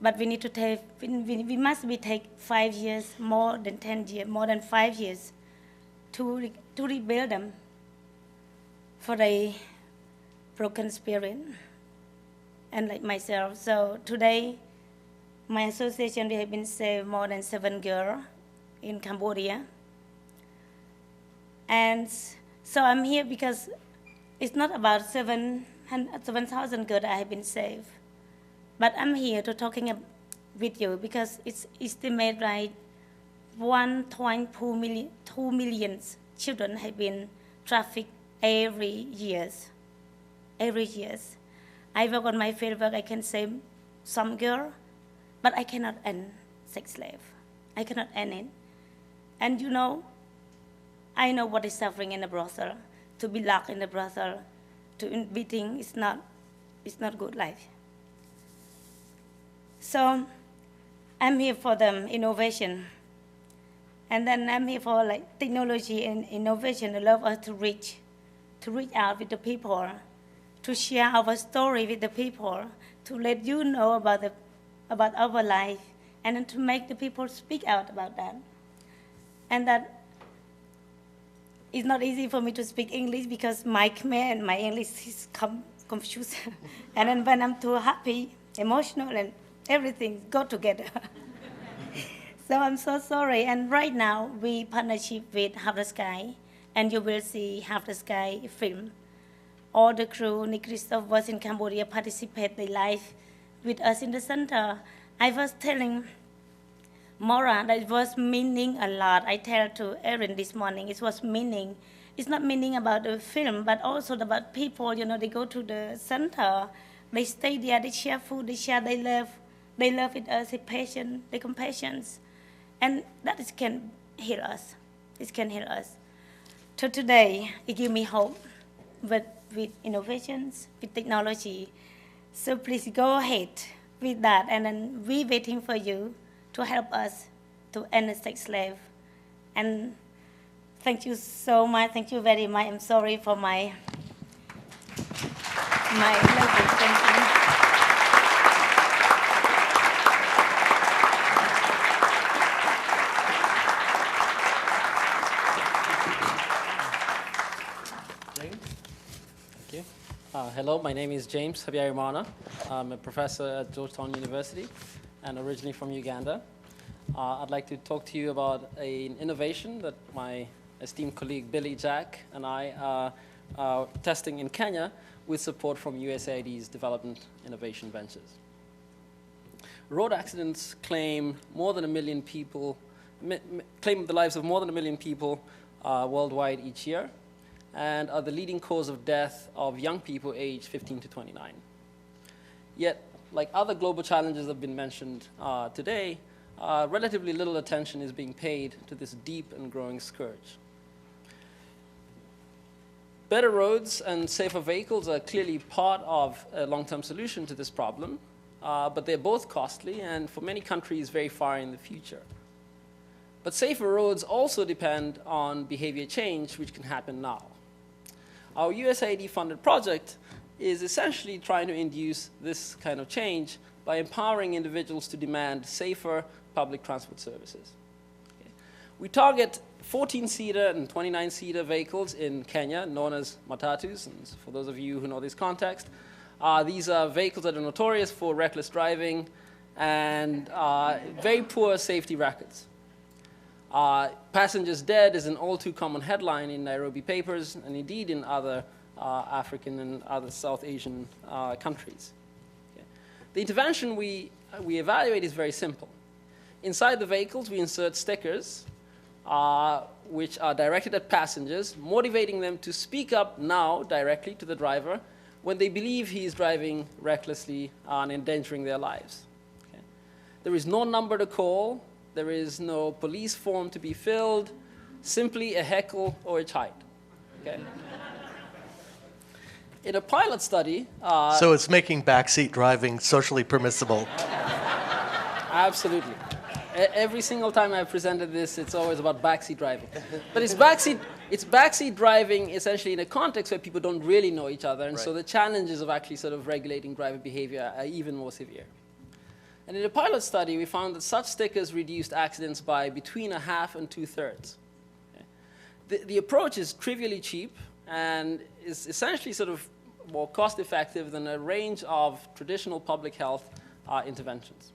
But we need to take, we must take 5 years, more than 10 years, more than 5 years to rebuild them for a broken spirit, and like myself. So today, my association, we have been saved more than 7 girls in Cambodia. And so I'm here because it's not about 7,000 girls I have been saved. But I'm here to talking with you because it's estimated by 1.2 million, 2 million children have been trafficked every year. Every year. I work on my fieldwork, I can say some girl, but I cannot end sex slave. I cannot end it. And you know, I know what is suffering in a brothel. To be locked in a brothel, to beating is not good life. So I'm here for the innovation. And then I'm here for like technology and innovation. I love us to reach out with the people, to share our story with the people, to let you know about our life, and then to make the people speak out about that. And that it's not easy for me to speak English because my Khmer and my English is confused. And then when I'm too happy, emotional, and everything go together. So I'm so sorry. And right now, we partnership with Half the Sky, and you will see Half the Sky film. All the crew, Nick Christoph was in Cambodia, participate they live with us in the center. I was telling Mora that it was meaning a lot. I tell to Erin this morning, it was meaning. It's not meaning about the film, but also about people. You know, they go to the center, they stay there, they share food, they share their love. They love with us, they patient, they compassion. And that can heal us. It can heal us. So today, it gives me hope with innovations, with technology. So please go ahead with that, and then we're waiting for you to help us to end the sex slave. And thank you so much. Thank you very much. I'm sorry for my language. Thank you. Hello, my name is James Habyarimana. I'm a professor at Georgetown University and originally from Uganda. I'd like to talk to you about an innovation that my esteemed colleague Billy Jack and I are testing in Kenya with support from USAID's Development Innovation Ventures. Road accidents claim more than 1 million people, claim the lives of more than 1 million people worldwide each year, and are the leading cause of death of young people aged 15 to 29. Yet, like other global challenges that have been mentioned today, relatively little attention is being paid to this deep and growing scourge. Better roads and safer vehicles are clearly part of a long-term solution to this problem, but they're both costly and for many countries very far in the future. But safer roads also depend on behavior change, which can happen now. Our USAID-funded project is essentially trying to induce this kind of change by empowering individuals to demand safer public transport services. Okay. We target 14-seater and 29-seater vehicles in Kenya, known as matatus. And for those of you who know this context, these are vehicles that are notorious for reckless driving and very poor safety records. Passengers dead is an all too common headline in Nairobi papers and indeed in other African and other South Asian countries. Okay. The intervention we evaluate is very simple. Inside the vehicles, we insert stickers which are directed at passengers, motivating them to speak up now directly to the driver when they believe he is driving recklessly and endangering their lives. Okay. There is no number to call. There is no police form to be filled, simply a heckle or a chide. Okay? In a pilot study... so it's making backseat driving socially permissible. Absolutely. Every single time I've presented this, it's always about backseat driving. But it's backseat driving essentially in a context where people don't really know each other, and so the challenges of actually sort of regulating driver behavior are even more severe. And in a pilot study, we found that such stickers reduced accidents by between 1/2 and 2/3. Okay. The approach is trivially cheap and is essentially sort of more cost-effective than a range of traditional public health interventions.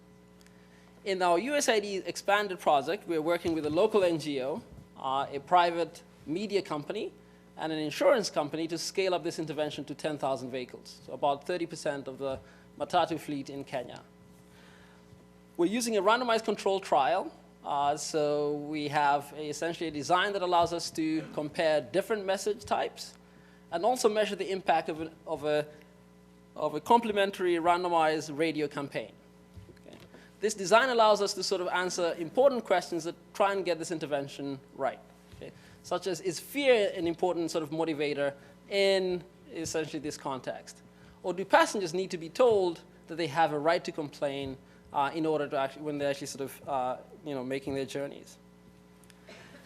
In our USAID expanded project, we're working with a local NGO, a private media company, and an insurance company to scale up this intervention to 10,000 vehicles, so about 30% of the matatu fleet in Kenya. We're using a randomized control trial So we have essentially a design that allows us to compare different message types and also measure the impact of a complementary randomized radio campaign. Okay. This design allows us to sort of answer important questions that try and get this intervention right, okay. Such as, is fear an important sort of motivator in essentially this context? Or do passengers need to be told that they have a right to complain in order to actually, when they're actually sort of making their journeys?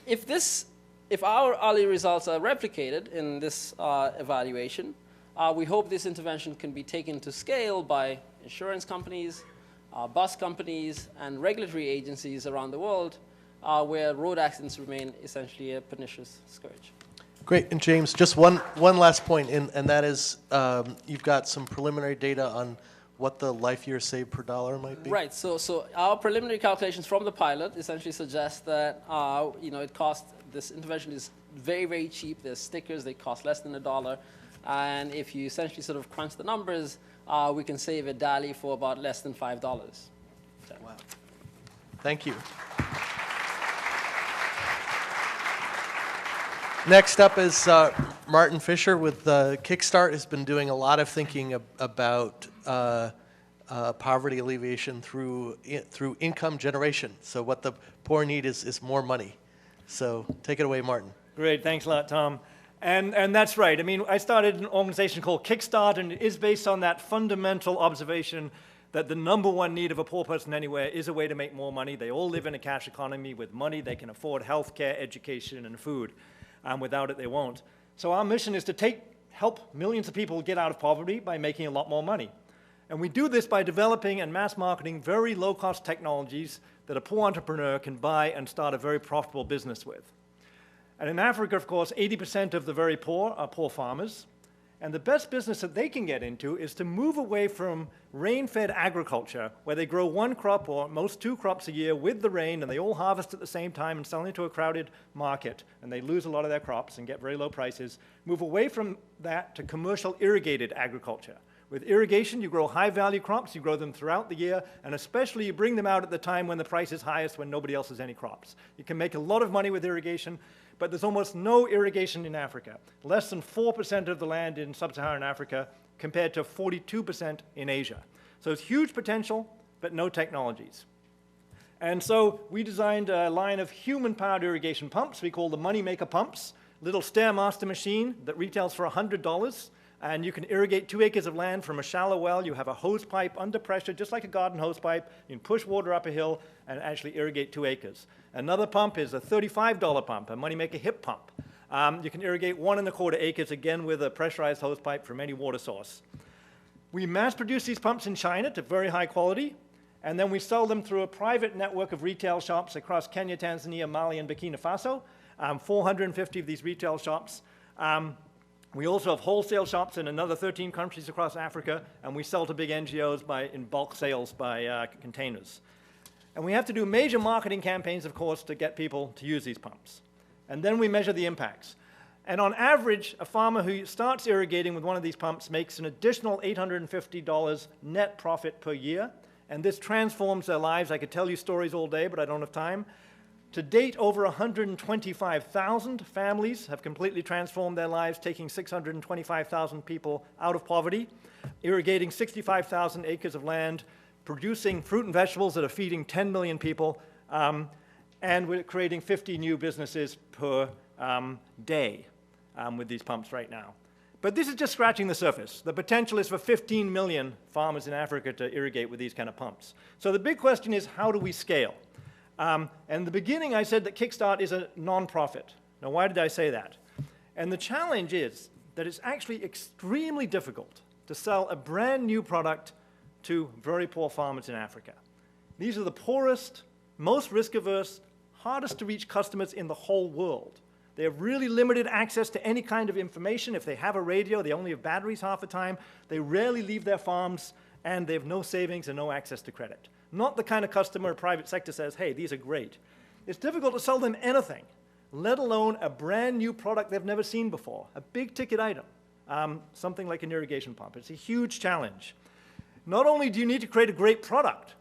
If our early results are replicated in this evaluation, we hope this intervention can be taken to scale by insurance companies, bus companies, and regulatory agencies around the world where road accidents remain essentially a pernicious scourge. Great. And James, just one last point, and that is you've got some preliminary data on what the life years saved per dollar might be? Right. So our preliminary calculations from the pilot essentially suggest that it costs, this intervention is very, very cheap. There's stickers, they cost less than $1. And if you essentially sort of crunch the numbers, we can save a daily for about less than $5. So. Wow. Thank you. Next up is Martin Fisher with Kickstart. Has been doing a lot of thinking about poverty alleviation through income generation. So what the poor need is more money. So take it away, Martin. Great, thanks a lot, Tom. And that's right. I mean, I started an organization called Kickstart, and it is based on that fundamental observation that the number one need of a poor person anywhere is a way to make more money. They all live in a cash economy. With money, they can afford health care, education, and food. Without it, they won't. So our mission is to help millions of people get out of poverty by making a lot more money. And we do this by developing and mass marketing very low-cost technologies that a poor entrepreneur can buy and start a very profitable business with. And in Africa, of course, 80% of the very poor are poor farmers. And the best business that they can get into is to move away from rain-fed agriculture, where they grow one crop or at most two crops a year with the rain, and they all harvest at the same time and sell into a crowded market, and they lose a lot of their crops and get very low prices. Move away from that to commercial irrigated agriculture. With irrigation, you grow high-value crops, you grow them throughout the year, and especially you bring them out at the time when the price is highest, when nobody else has any crops. You can make a lot of money with irrigation, but there's almost no irrigation in Africa. Less than 4% of the land in sub-Saharan Africa compared to 42% in Asia. So it's huge potential, but no technologies. And so we designed a line of human-powered irrigation pumps we call the Moneymaker pumps, little Stairmaster machine that retails for $100. And you can irrigate 2 acres of land from a shallow well. You have a hose pipe under pressure, just like a garden hose pipe. You can push water up a hill and actually irrigate 2 acres. Another pump is a $35 pump, a Moneymaker hip pump. You can irrigate 1 1/4 acres, again with a pressurized hose pipe from any water source. We mass produce these pumps in China to very high quality, and then we sell them through a private network of retail shops across Kenya, Tanzania, Mali, and Burkina Faso. 450 of these retail shops. We also have wholesale shops in another 13 countries across Africa, and we sell to big NGOs in bulk sales by containers. And we have to do major marketing campaigns, of course, to get people to use these pumps. And then we measure the impacts. And on average, a farmer who starts irrigating with one of these pumps makes an additional $850 net profit per year, and this transforms their lives. I could tell you stories all day, but I don't have time. To date, over 125,000 families have completely transformed their lives, taking 625,000 people out of poverty, irrigating 65,000 acres of land, producing fruit and vegetables that are feeding 10 million people, and we're creating 50 new businesses per day with these pumps right now. But this is just scratching the surface. The potential is for 15 million farmers in Africa to irrigate with these kind of pumps. So the big question is, how do we scale? And in the beginning, I said that Kickstart is a nonprofit. Now, why did I say that? And the challenge is that it's actually extremely difficult to sell a brand new product to very poor farmers in Africa. These are the poorest, most risk-averse, hardest to reach customers in the whole world. They have really limited access to any kind of information. If they have a radio, they only have batteries half the time. They rarely leave their farms, and they have no savings and no access to credit. Not the kind of customer a private sector says, hey, these are great. It's difficult to sell them anything, let alone a brand new product they've never seen before, a big ticket item, something like an irrigation pump. It's a huge challenge. Not only do you need to create a great product,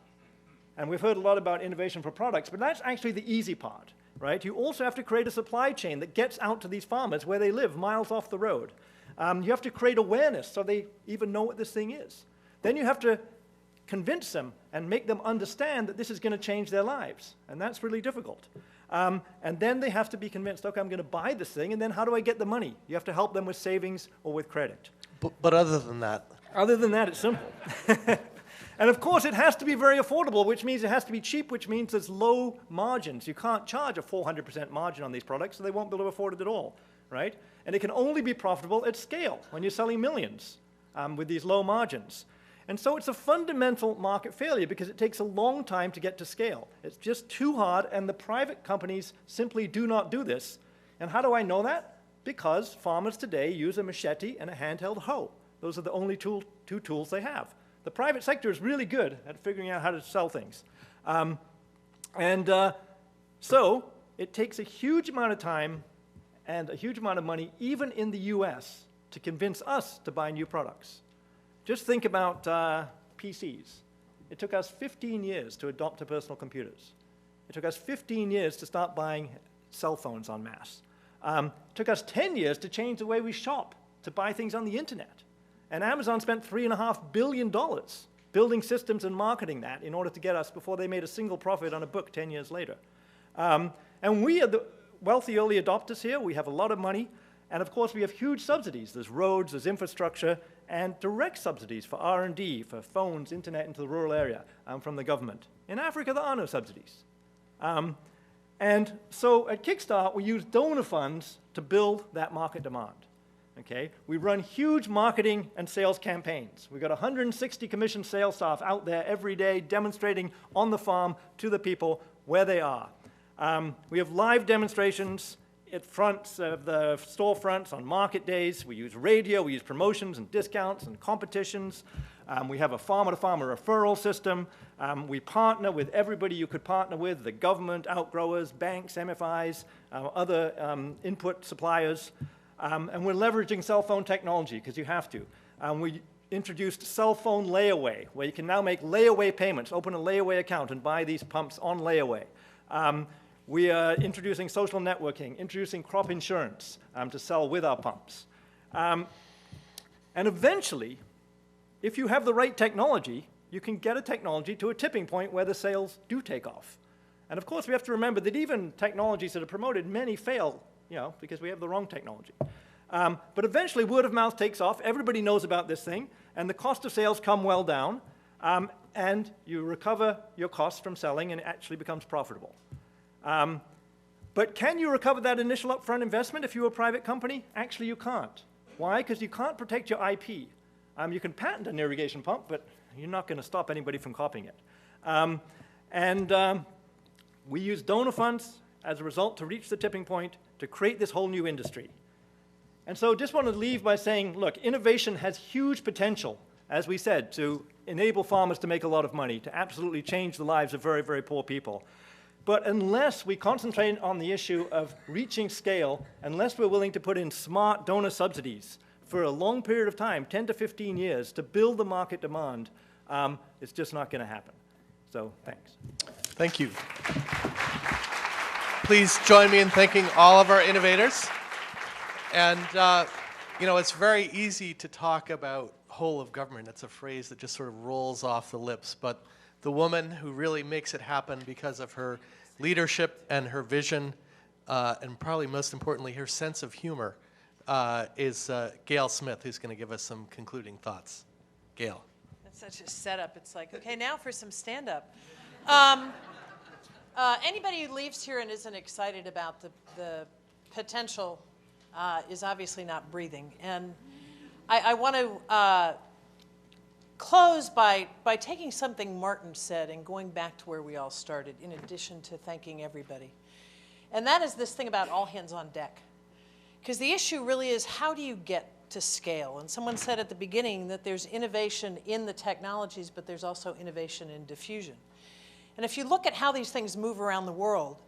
And we've heard a lot about innovation for products, but that's actually the easy part, right? You also have to create a supply chain that gets out to these farmers where they live, miles off the road. You have to create awareness so they even know what this thing is. Then you have to convince them and make them understand that this is going to change their lives. And that's really difficult. And then they have to be convinced, okay, I'm going to buy this thing, and then how do I get the money? You have to help them with savings or with credit. But other than that? Other than that, it's simple. And of course, it has to be very affordable, which means it has to be cheap, which means there's low margins. You can't charge a 400% margin on these products, so they won't be able to afford it at all, right? And it can only be profitable at scale when you're selling millions with these low margins. And so it's a fundamental market failure because it takes a long time to get to scale. It's just too hard, and the private companies simply do not do this. And how do I know that? Because farmers today use a machete and a handheld hoe. Those are the only two tools they have. The private sector is really good at figuring out how to sell things. So it takes a huge amount of time and a huge amount of money, even in the US, to convince us to buy new products. Just think about PCs. It took us 15 years to adopt to personal computers. It took us 15 years to start buying cell phones en masse. It took us 10 years to change the way we shop, to buy things on the internet. And Amazon spent $3.5 billion building systems and marketing that in order to get us before they made a single profit on a book 10 years later. And we are the wealthy early adopters here. We have a lot of money. And of course, we have huge subsidies. There's roads, there's infrastructure, and direct subsidies for R&D, for phones, internet into the rural area from the government. In Africa, there are no subsidies. And so at Kickstart, we use donor funds to build that market demand. Okay? We run huge marketing and sales campaigns. We've got 160 commissioned sales staff out there every day demonstrating on the farm to the people where they are. We have live demonstrations at fronts of the storefronts on market days. We use radio, we use promotions and discounts and competitions. We have a farmer-to-farmer referral system. We partner with everybody you could partner with, the government, outgrowers, banks, MFIs, other input suppliers. And we're leveraging cell phone technology, because you have to. We introduced cell phone layaway, where you can now make layaway payments, open a layaway account and buy these pumps on layaway. We are introducing social networking, introducing crop insurance to sell with our pumps. And eventually, if you have the right technology, you can get a technology to a tipping point where the sales do take off. And of course, we have to remember that even technologies that are promoted, many fail, because we have the wrong technology. But eventually, word of mouth takes off. Everybody knows about this thing, and the cost of sales come well down, and you recover your costs from selling, and it actually becomes profitable. But can you recover that initial upfront investment if you're a private company? Actually, you can't. Why? Because you can't protect your IP. You can patent an irrigation pump, but you're not going to stop anybody from copying it. We use donor funds as a result to reach the tipping point to create this whole new industry. And so just want to leave by saying, look, innovation has huge potential, as we said, to enable farmers to make a lot of money, to absolutely change the lives of very, very poor people. But unless we concentrate on the issue of reaching scale, unless we're willing to put in smart donor subsidies for a long period of time, 10 to 15 years, to build the market demand, it's just not going to happen. So thanks. Thank you. Please join me in thanking all of our innovators. And, it's very easy to talk about whole of government. That's a phrase that just sort of rolls off the lips. But the woman who really makes it happen because of her leadership and her vision, and probably most importantly, her sense of humor, is Gail Smith, who's going to give us some concluding thoughts. Gail. That's such a setup. It's like, okay, now for some stand-up. Anybody who leaves here and isn't excited about the potential is obviously not breathing. And I want to close by taking something Martin said and going back to where we all started, in addition to thanking everybody. And that is this thing about all hands on deck. Because the issue really is, how do you get to scale? And someone said at the beginning that there's innovation in the technologies, but there's also innovation in diffusion. And if you look at how these things move around the world,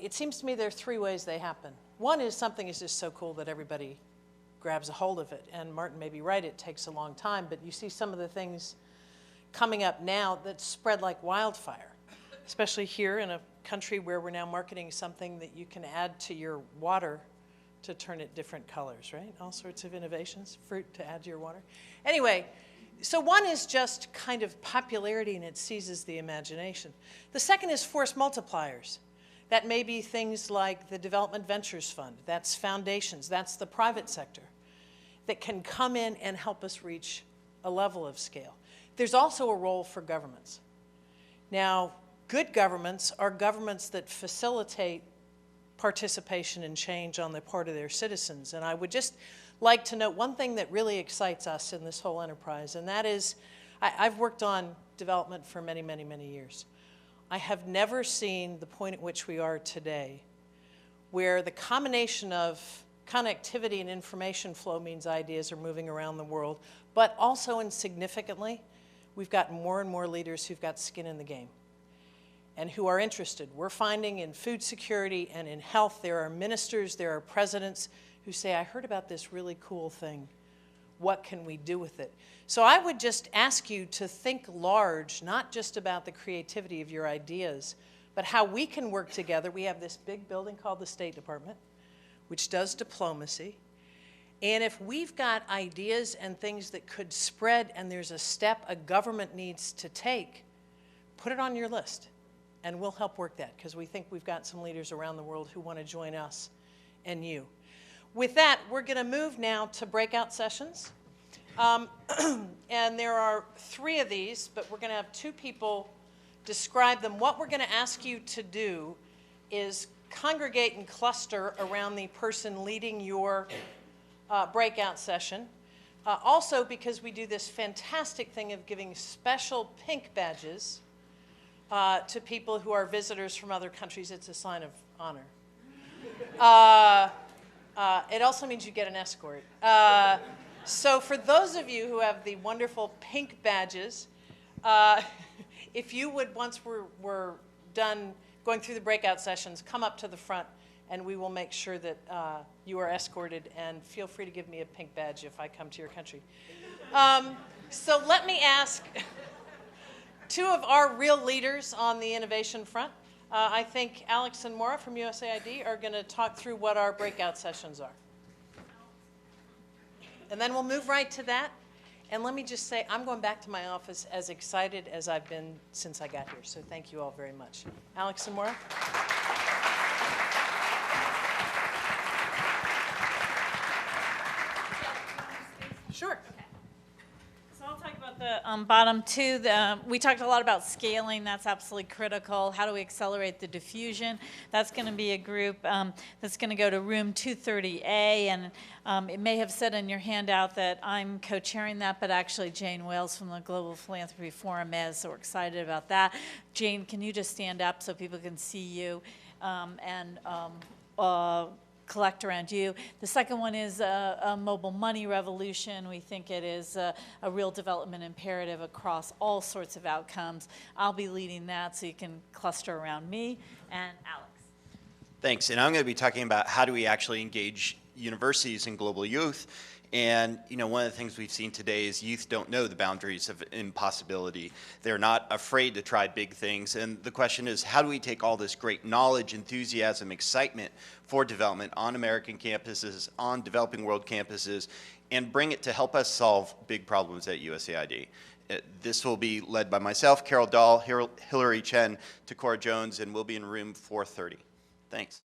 it seems to me there are three ways they happen. One is something is just so cool that everybody grabs a hold of it. And Martin may be right, it takes a long time, but you see some of the things coming up now that's spread like wildfire, especially here in a country where we're now marketing something that you can add to your water to turn it different colors, right? All sorts of innovations, fruit to add to your water. Anyway, so one is just kind of popularity and it seizes the imagination. The second is force multipliers. That may be things like the Development Ventures Fund, that's foundations, that's the private sector that can come in and help us reach a level of scale. There's also a role for governments. Now, good governments are governments that facilitate participation and change on the part of their citizens. And I would just like to note one thing that really excites us in this whole enterprise, and that is, I've worked on development for many, many, many years. I have never seen the point at which we are today where the combination of connectivity and information flow means ideas are moving around the world, but also, and significantly, we've got more and more leaders who've got skin in the game and who are interested. We're finding in food security and in health, there are ministers, there are presidents who say, I heard about this really cool thing. What can we do with it? So I would just ask you to think large, not just about the creativity of your ideas, but how we can work together. We have this big building called the State Department, which does diplomacy. And if we've got ideas and things that could spread and there's a step a government needs to take, put it on your list and we'll help work that because we think we've got some leaders around the world who want to join us and you. With that, we're going to move now to breakout sessions. And there are 3 of these, but we're going to have 2 people describe them. What we're going to ask you to do is congregate and cluster around the person leading your breakout session. Also, because we do this fantastic thing of giving special pink badges to people who are visitors from other countries, it's a sign of honor. It also means you get an escort. So for those of you who have the wonderful pink badges, if you would, once we're done going through the breakout sessions, come up to the front and we will make sure that you are escorted, and feel free to give me a pink badge if I come to your country. So let me ask 2 of our real leaders on the innovation front. I think Alex and Maura from USAID are going to talk through what our breakout sessions are. And then we'll move right to that. And let me just say, I'm going back to my office as excited as I've been since I got here. So thank you all very much. Alex and Maura? Sure. So I'll talk about the bottom 2. We talked a lot about scaling. That's absolutely critical. How do we accelerate the diffusion? That's going to be a group that's going to go to room 230A. And it may have said in your handout that I'm co-chairing that, but actually Jane Wales from the Global Philanthropy Forum is, so we're excited about that. Jane, can you just stand up so people can see you and collect around you? The second one is a mobile money revolution. We think it is a real development imperative across all sorts of outcomes. I'll be leading that, so you can cluster around me. And Alex. Thanks. And I'm going to be talking about how do we actually engage universities and global youth. And one of the things we've seen today is youth don't know the boundaries of impossibility. They're not afraid to try big things. And the question is, how do we take all this great knowledge, enthusiasm, excitement for development on American campuses, on developing world campuses, and bring it to help us solve big problems at USAID? This will be led by myself, Carol Dahl, Hillary Chen, Takora Jones, and we'll be in room 430. Thanks.